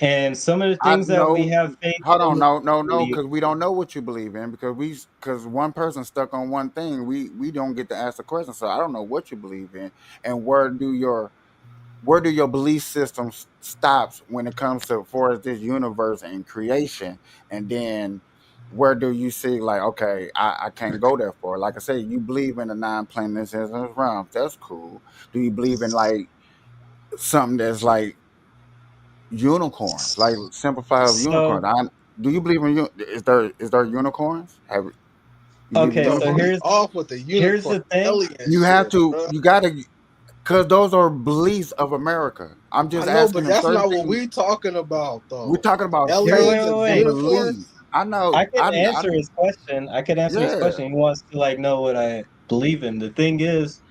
And some of the I things that we know. have faith Hold on, in, no, no, no, believe. because we don't know what you believe in because one person stuck on one thing. We don't get to ask the question, so I don't know what you believe in, and where do your belief system stops when it comes to for this universe and creation, and then where do you see like okay, I can't go there for like I say you believe in the nine planets and realms, that's cool. Do you believe in like something that's like unicorns, like simplified of unicorns? So, Do you believe in is there unicorns? Have you believe in okay, Bro, so unicorns? be here's off with the here's unicorn the thing. alien You have shit, to bro. you gotta because those are beliefs of America. I'm I just know, asking but them that's certain not what things. we talking about, We're though. talking about Here, faith wait, Aliens wait, and and wait. belief. unicorns. I know. I can answer his question. I can answer his Yeah. question. He wants to like know what I believe in. The thing is,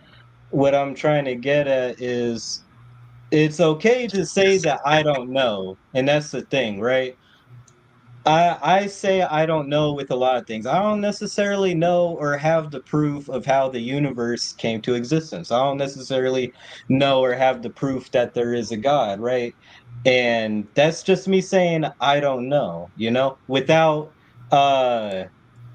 what I'm trying to get at is it's okay to say that I don't know, and that's the thing, right? I say I don't know with a lot of things. I don't necessarily know or have the proof of how the universe came to existence. I don't necessarily know or have the proof that there is a God, right? And that's just me saying I don't know, you know, without uh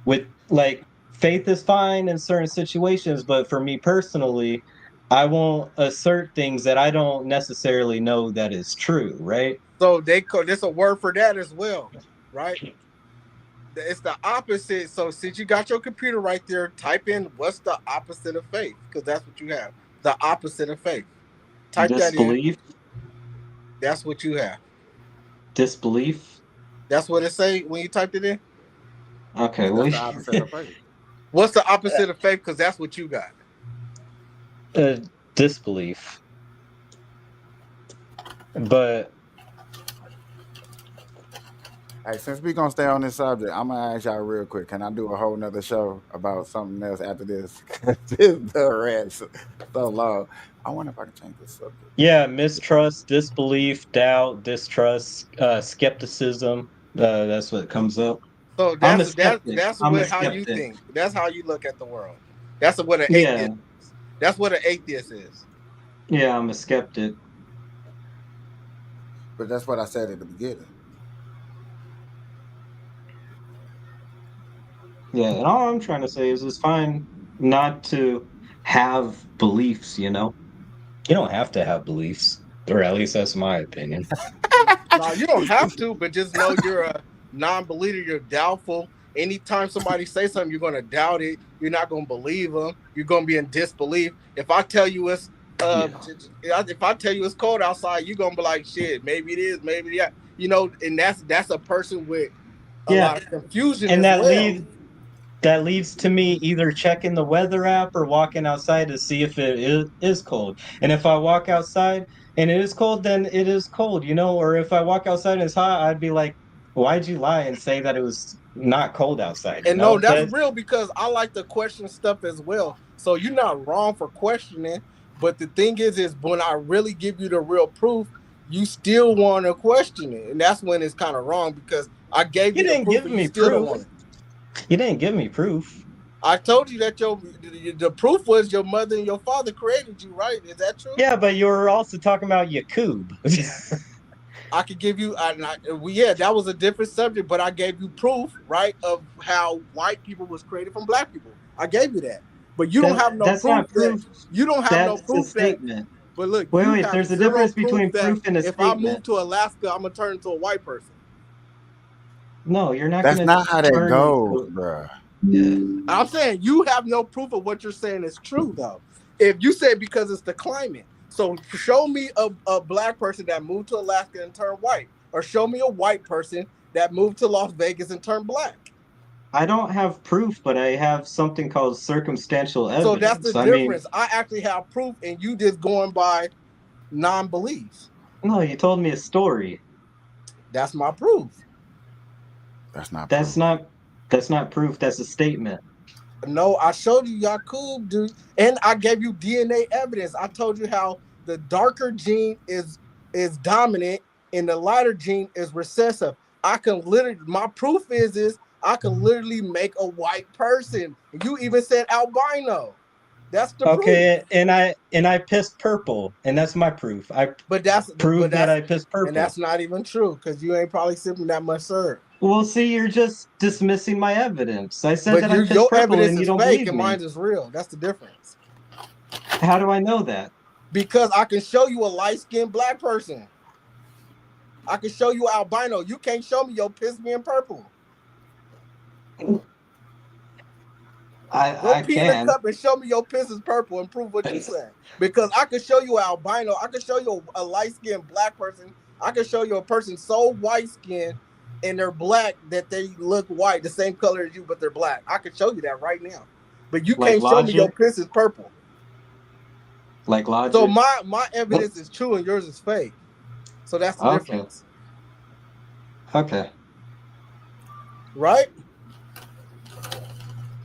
with like faith is fine in certain situations, but for me personally, I won't assert things that I don't necessarily know that is true, right? So there's a word for that as well, right? It's the opposite. So since you got your computer right there, type in what's the opposite of faith, because that's what you have. The opposite of faith. Type that in. Disbelief, That's what you have. disbelief. That's what it say when you typed it in. Okay, That's well, the opposite of faith. What's the opposite of faith? Because that's what you got. uh, disbelief. But Hey, since we gonna stay on this subject, I'm gonna ask y'all real quick. Can I do a whole nother show about something else after this? 'Cause this the rant so long. I wonder if I can change this subject. yeah, mistrust, disbelief, doubt, distrust, skepticism. That's what comes up. So I'm a that's that skeptic. that's I'm a what how you skeptic. think. That's how you look at the world. That's what an Yeah, atheist is. That's what an atheist is. yeah, I'm a skeptic. But that's what I said at the beginning. Yeah, and all I'm trying to say is it's fine not to have beliefs, you know? You don't have to have beliefs, or at least that's my opinion. Now you don't have to, but just know you're a non-believer. You're doubtful. Anytime somebody says something, you're gonna doubt it. You're not gonna believe them. You're gonna be in disbelief. If I tell you it's Yeah. if I tell you it's cold outside, you're gonna be like, shit, maybe it is, maybe yeah. You know, and that's a person with a Yeah, lot of confusion and as well. that leads to me either checking the weather app or walking outside to see if is cold. And if I walk outside and it is cold, then it is cold, you know? Or if I walk outside and it's hot, I'd be like, why'd you lie and say that it was not cold outside, you And no, know? that's That real because I like to question stuff as well. So you're not wrong for questioning. But the thing is when I really give you the real proof, you still want to question it. And that's when it's kind of wrong because I gave you you the didn't proof give and you me still don't proof. want it. You didn't give me proof. I told you that the proof was your mother and your father created you, right? Is that true? Yeah, but you were also talking about Yakub. I could give you, yeah, that was a different subject, but I gave you proof, right, of how white people was created from black people. I gave you that, but you don't have no That's proof not that proof. you don't have no That's a proof that. statement. But look, Wait, you wait. have There's a zero difference proof between that proof and a if I move statement. to Alaska, I'm gonna turn into a white person. No, you're not That's gonna not how that turn goes, into. bruh. Yeah. I'm saying you have no proof of what you're saying is true, though. If you say because it's the climate, So show me a black person that moved to Alaska and turned white, or show me a white person that moved to Las Vegas and turned black. I don't have proof, but I have something called circumstantial So that's the evidence. I mean, difference. I actually have proof, and you just going by non-belief. no, you told me a story. That's my proof. That's not That's proof. not that's not proof, that's a statement. No, I showed you Yakub, dude, and I gave you DNA evidence. I told you how the darker gene is dominant and the lighter gene is recessive. I can literally, my proof is I can literally make a white person. You even said albino. That's the proof. Okay, and I pissed purple, and that's my proof. I But that's but proved that that's I pissed and purple. that's not even true because you ain't probably sipping that much syrup. Well, see, you're just dismissing my evidence. I said But that I your pissed purple, evidence and you is don't fake believe and me. mine is real. That's the difference. How do I know that? Because I can show you a light-skinned black person. I can show you albino. You can't show me your piss being purple. Go I pee in a can. cup and show me your piss is purple and prove what you said. Because I can show you albino. I can show you a light-skinned black person. I can show you a person so white-skinned and they're black that they look white, the same color as you, but they're black. I can show you that right now. But you Like can't show me your logic, piss is purple. like So logic. my evidence is true and yours is fake. So that's the Okay, difference. okay. Right?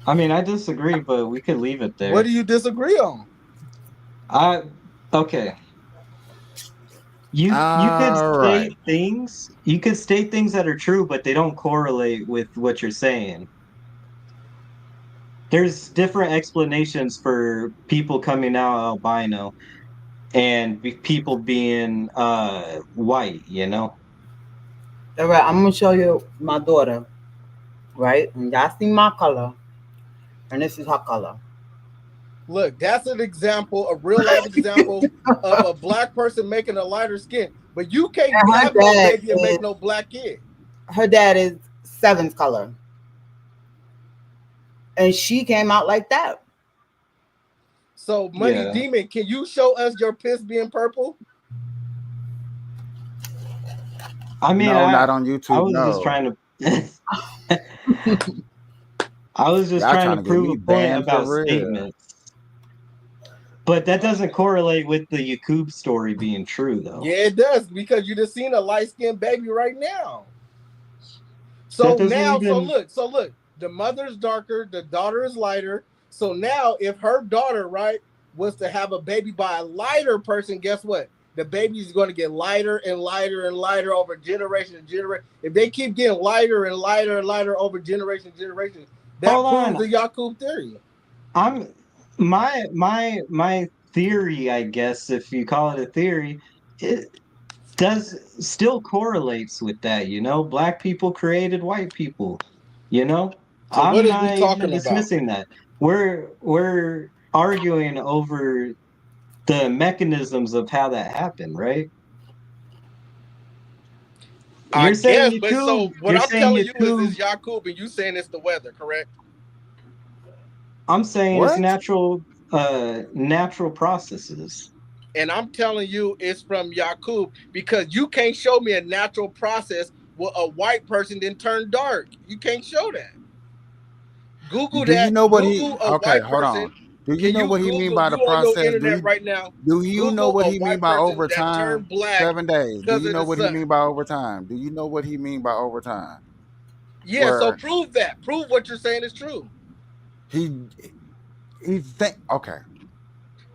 I mean, I disagree, but we could leave it What there. do you disagree on? I okay. You could All right. state things. You could state things that are true, but they don't correlate with what you're saying. There's different explanations for people coming out albino and people being white, you know? All right, I'm gonna show you my daughter, right? And y'all see my color, and this is her color. Look, that's an example, a real life example of a black person making a lighter skin. But you can't And have no baby and make no black kid. her dad is Seven's color, and she came out like that. So, Money Yeah. Demon, can you show us your piss being purple? I mean, No, not on I YouTube. was just No. trying to I was just Y'all trying trying to to get prove me a point banned for about real. statements. But that doesn't correlate with the Yakub story being true, though. Yeah, it does, because you just seen a light-skinned baby right now. That So doesn't now, even. so look, the mother's darker, the daughter is lighter. So now, if her daughter, right, was to have a baby by a lighter person, guess what? The baby is going to get lighter and lighter and lighter over generation to generation. If they keep getting lighter and lighter and lighter over generation to generation, that Hold proves on. the Yakub theory. I'm my theory, I guess, if you call it a theory, it does still correlates with that, you know? Black people created white people, you know? So what I'm is we not even talking about? dismissing that. We're arguing over the mechanisms of how that happened, right? I You're saying guess, but Yakub, so what you're I'm saying telling you Yakub, is Yakub, and you saying it's the weather, correct? I'm saying it's What? natural processes. And I'm telling you it's from Yakub because you can't show me a natural process where a white person didn't turn dark. You can't show that. Google Do you that. know what he? Google a Okay, white hold on. person. Do you Can know you what he mean Google by you the on your process? internet right now? Do you know Google what a he mean white by person that overtime? turned black 7 days. Do because you of know the what he sun. mean by overtime? Do you know what he mean by overtime? Yeah, so Where prove that. Prove what you're saying is true. he he think okay.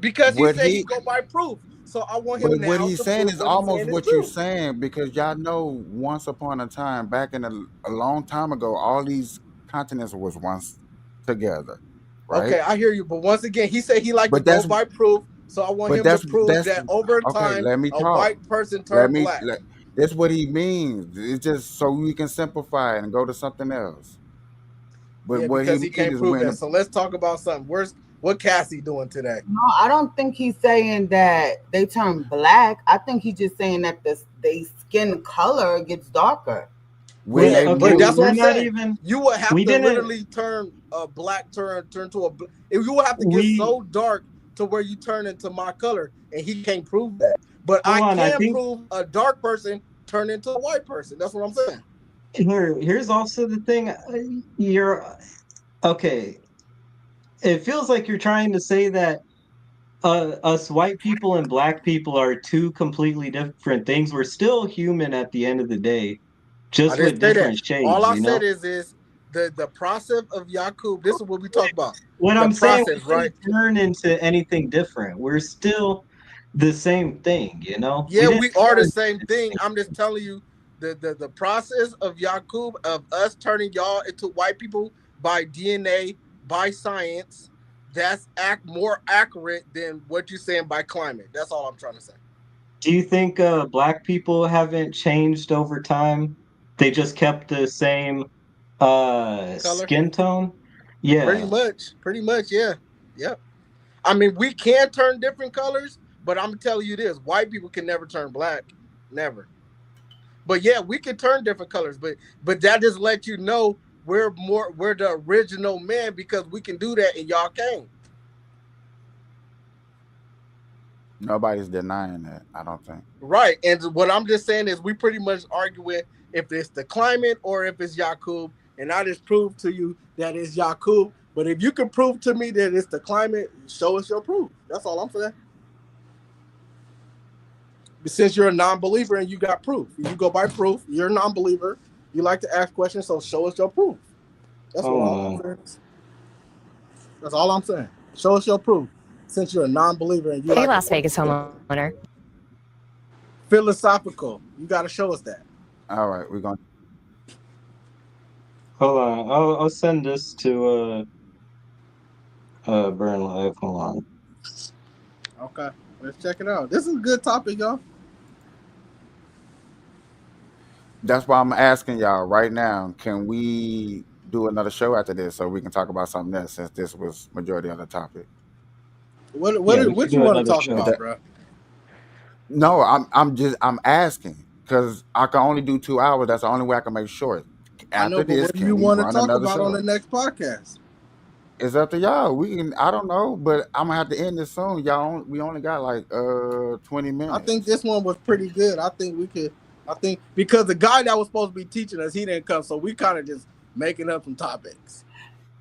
Because he What said he he go by proof. So I want but him what now he's to saying prove is what he's almost saying is what you true. saying because y'all know once upon a time back in a long time ago all these continents was once together, right? Okay, I hear you. But once again, he said he liked to But go that's by proof. So I want but him to that's prove that's that over okay. time, Let me a talk. white person Let turned me. black. That's what he means. It's just so we can simplify it and go to something else. But Yeah, what he because he means can't is prove that. when. So let's talk about something. What Cassie doing today? No, I don't think he's saying that they turn black. I think he's just saying that they skin color gets darker. When Well, they But okay, move. that's what we're I'm not saying. even. You would have We to didn't. literally turn a black turn to a. If you would have to get We so dark to where you turn into my color, and he can't prove that. But I Hold on, I can think prove a dark person turn into a white person. That's what I'm saying. here's also the thing. You're okay. It feels like you're trying to say that us white people and black people are two completely different things. We're still human at the end of the day, I just didn't with say that. different All shades, I you know? said is the process of Yakub. This is what we talk about. What The I'm saying, process, we right? didn't turn into anything different. We're still the same thing, you know? We Yeah, didn't we are the turn same thing. I'm just telling you the process of Yakub of us turning y'all into white people by DNA, by science, that's more accurate than what you're saying by climate. That's all I'm trying to say. Do you think black people haven't changed over time? They just kept the same Color? skin tone? Yeah. Pretty much, yeah. Yep. I mean, we can turn different colors, but I'm telling you this: white people can never turn black, never. But yeah, we can turn different colors, but that just lets you know we're the original man because we can do that and y'all can't. Nobody's denying that. I don't think. Right. And what I'm just saying is we pretty much arguing if it's the climate or if it's Yakub, and I just proved to you that it's Yakub. But if you can prove to me that it's the climate, show us your proof. That's all I'm saying. Since you're a non-believer and you got proof, you go by proof. You're a non-believer. You like to ask questions, so show us your proof. That's what all I'm Oh, saying. That's all I'm saying. Show us your proof. Since you're a non-believer and you Hey, like to Las question Vegas stuff. homeowner. Philosophical. You got to show us that. All right, we're going. hold on. I'll send this to Burn Live. Hold on. Okay, let's check it out. This is a good topic, y'all. That's why I'm asking y'all right now. Can we do another show after this so we can talk about something else? Since this was majority of the topic. Yeah, we could What you do want to another talk Is show. about, that bro? no? I'm asking because I can only do 2 hours. That's the only way I can make short. I know, After but this, what do you can we want to run talk another about on the show? next podcast? It's up to y'all. We can. I don't know, but I'm gonna have to end this soon. We only got like 20 I think minutes. this one was pretty good. I think we could. I think because the guy that was supposed to be teaching us, he didn't come, so we kind of just making up some topics.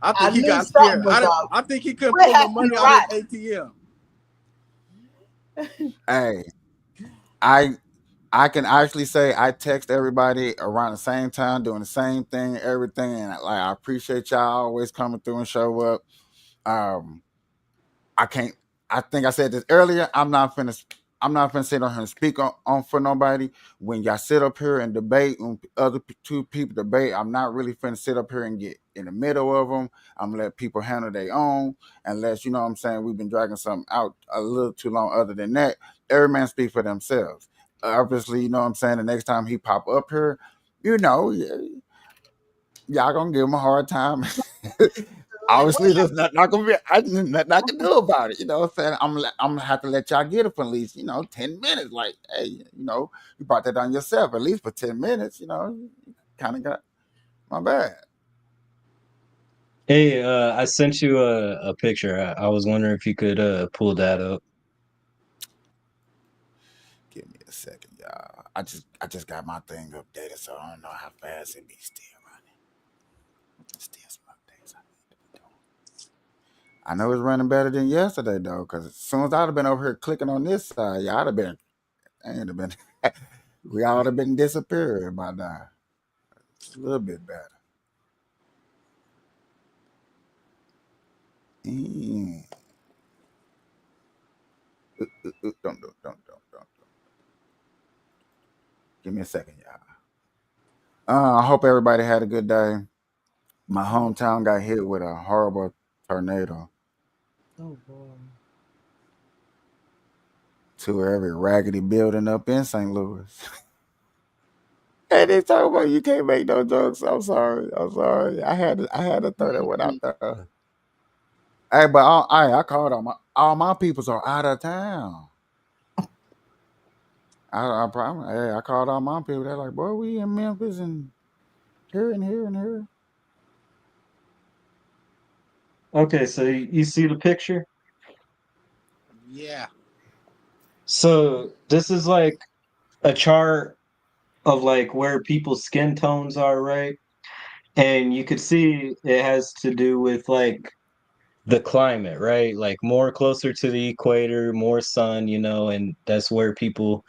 I I think he knew got something scared. was up. I think he couldn't What pull no happened money to out his Rod? ATM. Hey, I I can actually say I text everybody around the same time, doing the same thing, everything, and like I appreciate y'all always coming through and show up. Um, I can't. I think I said this earlier. I'm not finna sit on here and speak on for nobody. When y'all sit up here and debate, when two people debate, I'm not really finna sit up here and get in the middle of them. I'm gonna let people handle their own, unless you know what I'm saying. We've been dragging something out a little too long. Other than that, every man speak for themselves. Obviously, you know what I'm saying. The next time he pop up here, you know, y'all gonna give him a hard time. Like, what Obviously, there's not gonna be nothing I can do about it. You know what I'm saying? I'm gonna have to let y'all get it for at least 10 minutes. Like, hey, you brought that on yourself at least for 10 minutes. Kind of got my bad. Hey, I sent you a picture. I was wondering if you could pull that up. Give me a second, y'all. I just got my thing updated, so I don't know how fast it be still running. Still some updates I need to be doing. I know it's running better than yesterday though, because as soon as I'd have been over here clicking on this side, y'all would have been, I ain't have been, we all would have been disappearing by now. It's a little bit better. Mm. Don't. Give me a second, y'all. I hope everybody had a good day. My hometown got hit with a horrible tornado Oh boy. to every raggedy building up in St. Louis. And they talking about you can't make no jokes. I'm sorry. I'm sorry. I had to throw that one out there. Hey, but I called all my peoples are out of town. I promise. Hey, I called all my people. They're like, boy, we in Memphis and here and here and here. Okay, so you see the picture? Yeah. So this is like a chart of like where people's skin tones are, right? And you could see it has to do with like the climate, right? Like more closer to the equator, more sun, and that's where people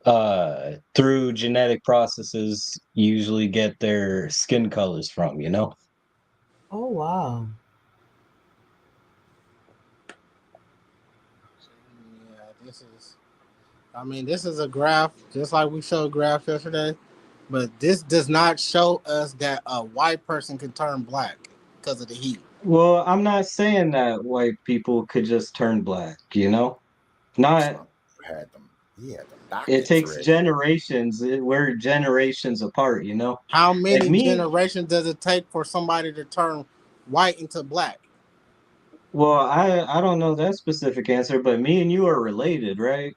through genetic processes usually get their skin colors from. Oh wow. Yeah, this is a graph, just like we showed graph yesterday, but this does not show us that a white person can turn black because of the heat. Well, I'm not saying that white people could just turn black. Not Trump had them. He had them It documents takes ready. generations. We're generations apart. How Like many me, generations does it take for somebody to turn white into black? well, I don't know that specific answer, but me and you are related, right?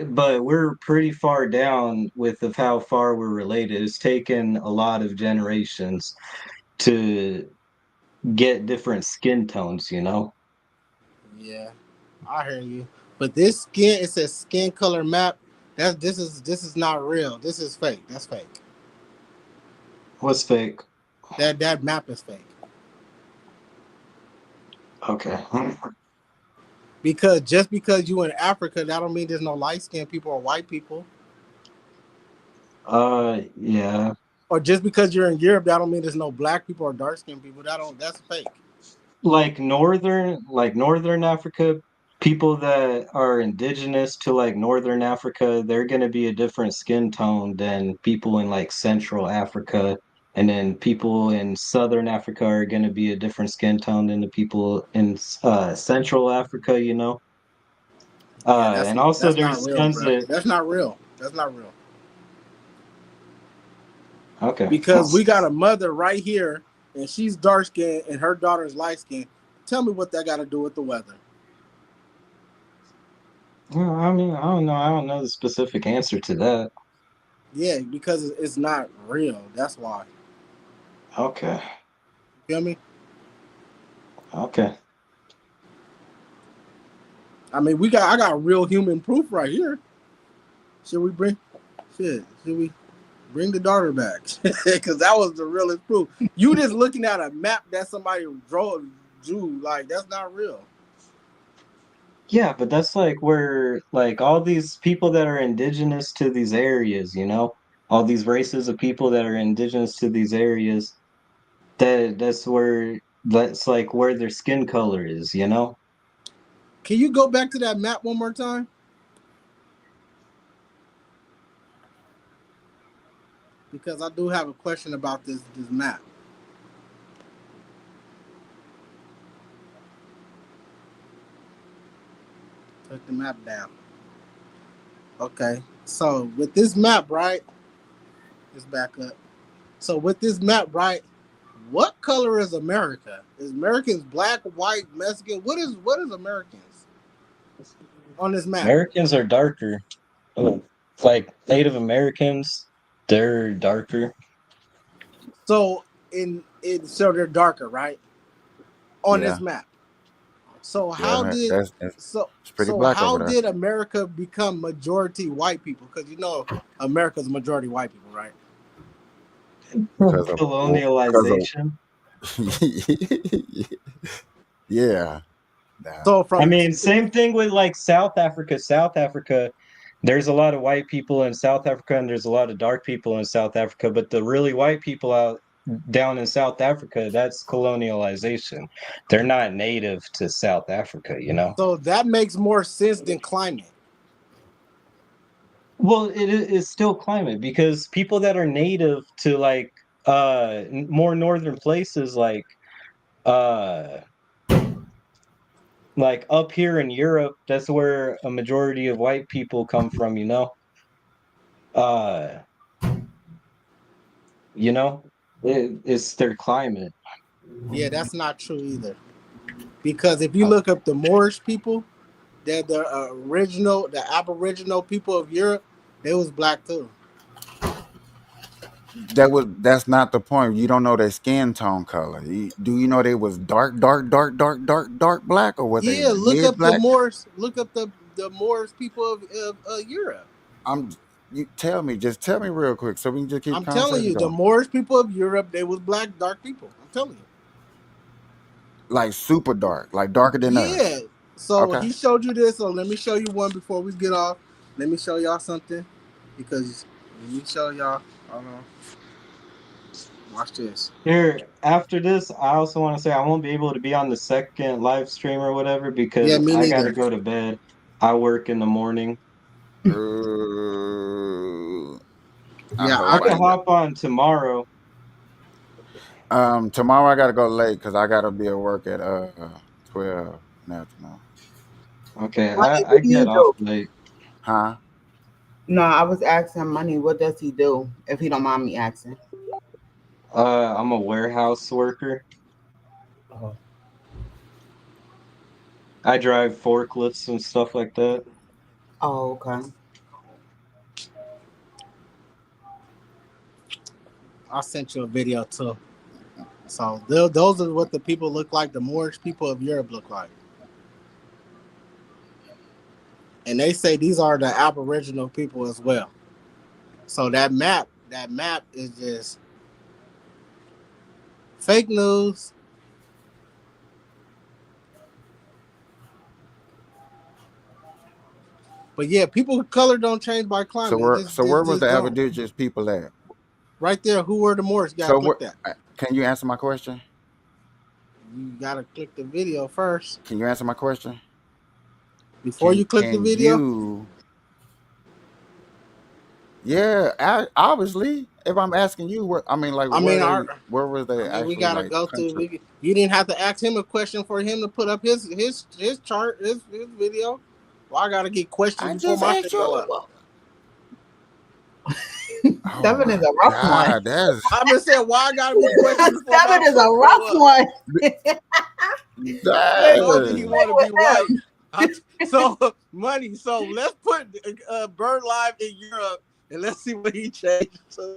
But we're pretty far down with of how far we're related. It's taken a lot of generations to get different skin tones. Yeah, I hear you. But this skin, it says skin color map. This is not real. This is fake. That's fake. What's fake? That map is fake. Okay. Because just because you in Africa, that don't mean there's no light skinned people or white people. Yeah. Or just because you're in Europe, that don't mean there's no black people or dark skinned people. That's fake. Like northern Africa, people that are indigenous to like northern Africa, they're going to be a different skin tone than people in like Central Africa, and then people in Southern Africa are going to be a different skin tone than the people in Central Africa. Yeah, that's And also that's not there's real, tons bro. of That's not real. That's not real. okay. Because we got a mother right here, and she's dark skinned, and her daughter's light skinned. Tell me what that got to do with the weather. Well, I mean, I don't know. I don't know the specific answer to that. Yeah, because it's not real. That's why. Okay. You feel me? Okay. I got real human proof right here. Should we bring? Shit. Should we bring the daughter back? Because that was the realest proof. You just looking at a map that somebody drew, like that's not real. Yeah, but that's like where like all these people that are indigenous to these areas, all these races of people that are indigenous to these areas, that's like where their skin color is. Can you go back to that map one more time? Because I do have a question about this map. Take the map down. Okay. So with this map, right? Let's back up. So with this map, right? What color is America? Is Americans black, white, Mexican? What is Americans on this map? Americans are darker. Like Native Americans, they're darker. So so they're darker, right? On this Yeah, map. So yeah, how man, did so it's pretty so black how over there did America become majority white people? Because America's majority white people, right? because of Colonialization. yeah. Nah. So I from mean, same thing with like South Africa. South Africa, there's a lot of white people in South Africa and there's a lot of dark people in South Africa, but the really white people out down in South Africa, that's colonialization. They're not native to South Africa. so that makes more sense than climate. Well, it's still climate because people that are native to more northern places uh like up here in Europe, that's where a majority of white people come from. Uh You know, it's their climate. Yeah, that's not true either. Because if you Uh, look up the Moorish people, they're the Aboriginal people of Europe. They was black too. That's not the point. You don't know their skin tone color. Do you know they was dark black, or were they Yeah, look mid up the black? Moors. Look up the Moors people of Europe. I'm you tell me, just tell me real quick, so we can just keep the I'm telling conversation you, the going. Moorish people of Europe, they was black, dark people. I'm telling you. Like super dark, like darker than Yeah. us. So Okay. he showed you this. So let me show you one before we get off. Let me show y'all something. Because let me show y'all. Hold on. Watch this. Here, after this, I also want to say I won't be able to be on the second live stream or whatever Yeah, because me I gotta neither. go to bed. I work in the morning. I Yeah, I hope I I can can. ain't got. hop on tomorrow. Tomorrow I gotta go late because I gotta be at work at 12 in the afternoon. Okay, Money, I what do you get off do? late. Huh? No, I was asking Money, what does he do? If he don't mind me asking. I'm a warehouse worker. Oh, I drive forklifts and stuff like that. oh okay. I sent you a video too. So those are what the people look like. The Moorish people of Europe look like. And they say these are the Aboriginal people as well. So that map is just fake news. But yeah, people of color don't change by So climate. It where just so just where was just the don't. Aberdeen people at? Right there, who were the Moors? You gotta So click what? that. Can you answer my question? You gotta click the video first Can you answer my question? before Can you click the can video. you? Yeah, obviously. If I'm asking you, what I mean, like, I mean, where was they we actually gotta like go through. country? You didn't have to ask him a question for him to put up his chart, his video. Well, I gotta get questions I before just my asked shit go you. up. Oh Seven is my a rough one. God, that's I've been saying why I gotta be questions before my Seven is a shit go rough up. one. I told you he dang. want to be With white. So money. So let's put Bird Live in Europe and let's see what he changed to.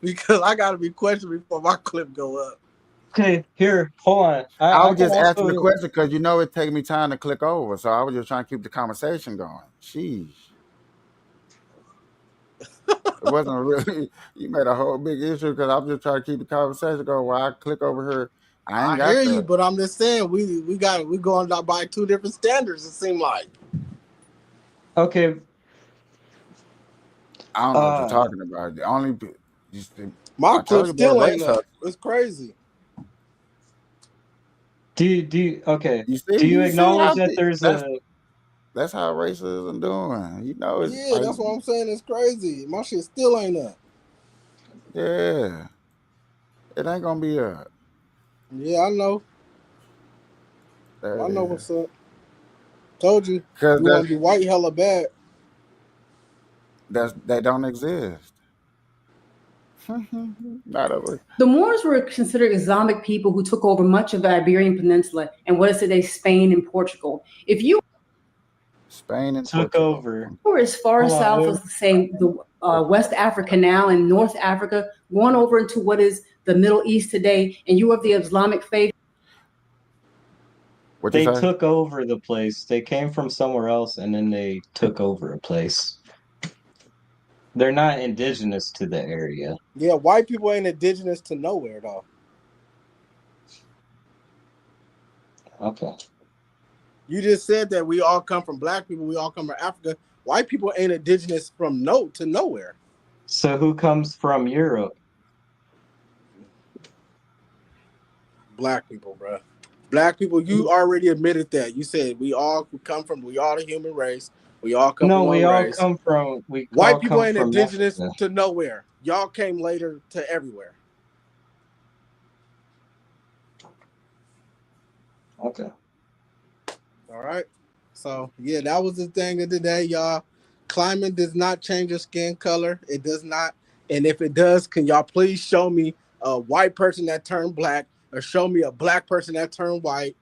Because I gotta be questioned before my clip go up. Okay, here, hold on. I I was can just asking the also question because it takes me time to click over, so I was just trying to keep the conversation going. Sheesh, it wasn't really. You made a whole big issue because I'm just trying to keep the conversation going. While I click over here, I ain't I hear got you, the. but I'm just saying we going by two different standards. It seemed like okay. I don't know what you're Uh, talking about. The only, just, my I told clip you about still ain't race up. hustle. It's crazy. okay? You Do see, you you see acknowledge how that there's a that's how racism doing. It's Yeah, like, that's what I'm saying. It's crazy. My shit still ain't up. yeah, it ain't gonna be a. Yeah, I know. I know Uh, what's up. Told you Cause we want to be white hella bad. that don't exist. Not over The Moors were considered Islamic people who took over much of the Iberian Peninsula and what is today Spain and Portugal. If you Spain and took Portugal. over? were as far Hold on. south as, say, the West Africa now and North Africa, going over into what is the Middle East today, and you have the Islamic faith. What you They say? took over the place. They came from somewhere else and then they took over a place. They're not indigenous to the area. Yeah, white people ain't indigenous to nowhere though. Okay. You just said that we all come from black people. We all come from Africa. White people ain't indigenous from to nowhere. So who comes from Europe? Black people, bro. Black people. You already admitted that. You said we all the human race. We all come from No, one race. we White all people come ain't from indigenous Africa. to nowhere. Y'all came later to everywhere. Okay. All right. So yeah, that was the thing of the day, y'all. Climate does not change your skin color. It does not. And if it does, can y'all please show me a white person that turned black, or show me a black person that turned white?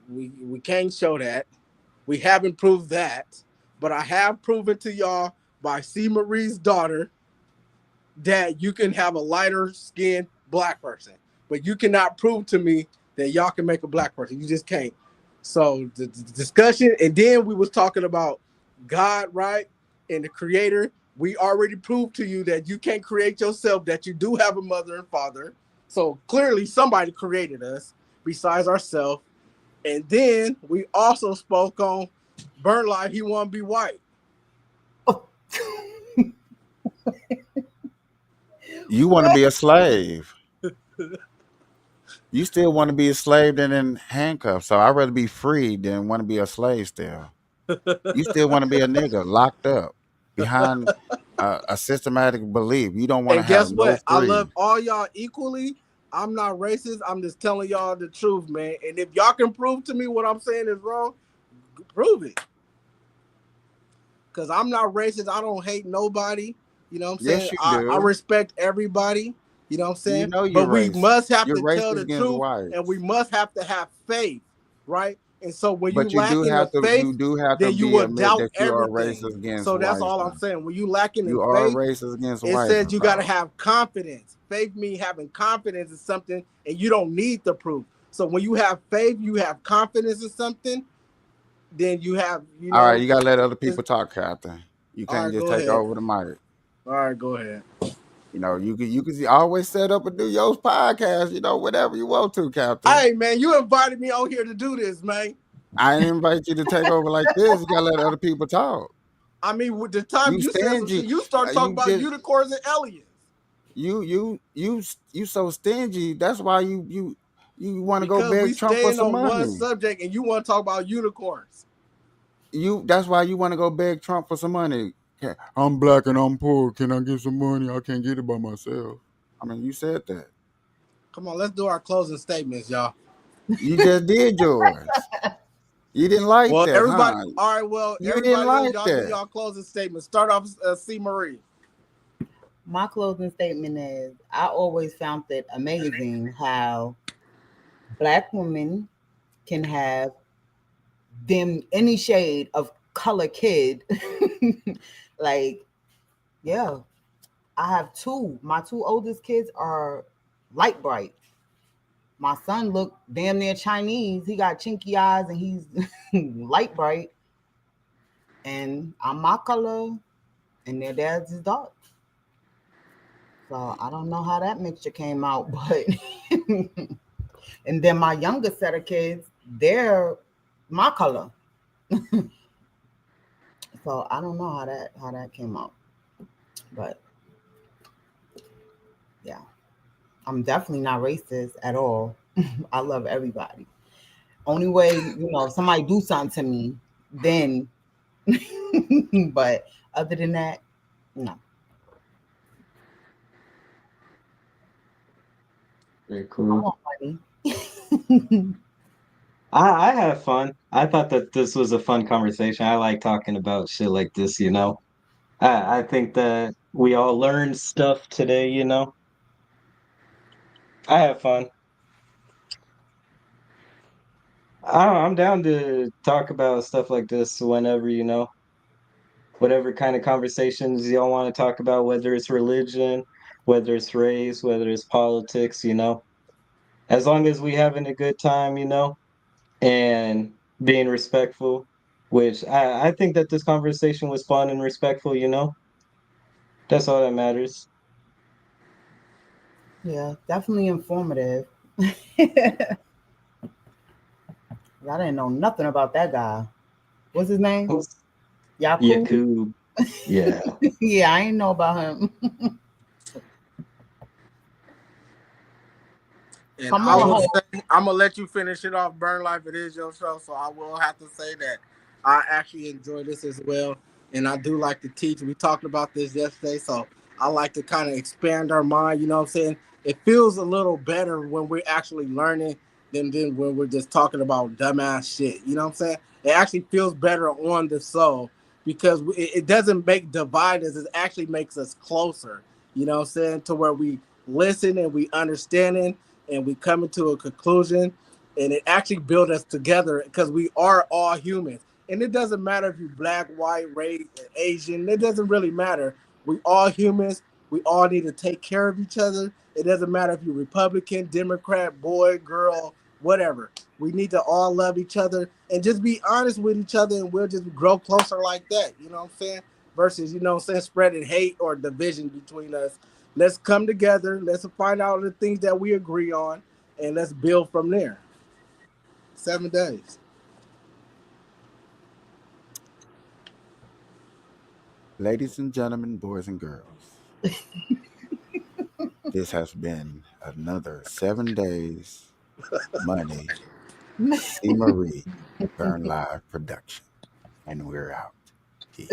We can't show that. We haven't proved that. but I have proven to y'all by C. Marie's daughter that you can have a lighter skinned black person, but you cannot prove to me that y'all can make a black person. You just can't. So the discussion, and then we was talking about God, right, and the Creator. We already proved to you that you can't create yourself, that you do have a mother and father. So clearly somebody created us besides ourselves. And then we also spoke on Burn Life, he want to be white. You want to be a slave. You still want to be a slave and in handcuffs. So I'd rather be free than want to be a slave still. You still want to be a nigga locked up behind a systematic belief. You don't want to And have guess no what? I love free. all y'all equally. I'm not racist. I'm just telling y'all the truth, man. And if y'all can prove to me what I'm saying is wrong, prove it. Because I'm not racist. I don't hate nobody. You know what I'm saying? Yes, you I do. respect everybody. You know what I'm You saying? know you're But we racist. must have You're to tell racist the against truth, and we whites. must have to have faith, right? And so when you But you lack do in the have to faith, you do have to then you be will admit doubt that you are everything. racist against So that's whites all I'm now. saying. When you lacking in You are faith, racist against it whites says you got to though. have confidence. Faith means having confidence in something, and you don't need the proof. So when you have faith, you have confidence in something, then you have, All right, you gotta let other people talk, Captain. You all can't right, just go take ahead. over the mic. All right, go ahead. You know, you can always set up and do your podcast, whatever you want to, Captain. Hey, man, you invited me on here to do this, man. I didn't invite you to take over like this. You gotta let other people talk. I mean, with the time You you said some stingy. shit, you start talking You about just unicorns and aliens you so stingy. That's why you want to go because we beg Trump for staying some on one money. subject and you want to talk about unicorns. That's why you want to go beg Trump for some money. I'm black and I'm poor. Can I get some money? I can't get it by myself. I mean, you said that. Come on, let's do our closing statements, y'all. You just did yours. You didn't like Well, that, everybody, huh? all right, well, You didn't everybody else, like y'all do that. y'all closing statements. Start off, C. Marie. My closing statement is I always found it amazing how Black women can have them any shade of color kid. Like, yeah, I have two. My two oldest kids are light bright. My son look damn near Chinese. He got chinky eyes and he's light bright. And I'm my color and their dad's is dark. So I don't know how that mixture came out, but and then my youngest set of kids, they're my color. So I don't know how that came out. But yeah, I'm definitely not racist at all. I love everybody. Only way, if somebody do something to me, then but other than that, no. Very Come cool. on, buddy. I had fun. I thought that this was a fun conversation. I like talking about shit like this. I think that we all learned stuff today. I have fun. I'm down to talk about stuff like this whenever, whatever kind of conversations y'all want to talk about, whether it's religion, whether it's race, whether it's politics. As long as we having a good time, and being respectful, which I think that this conversation was fun and respectful. That's all that matters. Yeah, definitely informative. I didn't know nothing about that guy. What's his name? Yaku? Yakub. Yeah. Yeah, I ain't know about him. And Come I on will home. say, I'm gonna let you finish it off. Burn Life, it is your show, so I will have to say that I actually enjoy this as well, and I do like to teach. We talked about this yesterday, so I like to kind of expand our mind. You know what I'm saying? It feels a little better when we're actually learning than when we're just talking about dumbass shit. You know what I'm saying? It actually feels better on the soul because it doesn't make divide us. It actually makes us closer. You know what I'm saying? To where we listen and we understanding and we come to a conclusion, and it actually built us together because we are all humans. And it doesn't matter if you're black, white, race, Asian. It doesn't really matter. We all humans. We all need to take care of each other. It doesn't matter if you're Republican, Democrat, boy, girl, whatever. We need to all love each other and just be honest with each other, and we'll just grow closer like that. You know what I'm saying? Versus, you know what I'm saying, spreading hate or division between us. Let's come together. Let's find out the things that we agree on, and let's build from there. 7 days. Ladies and gentlemen, boys and girls, this has been another 7 days money C. Marie Burn Live production, and we're out. Peace.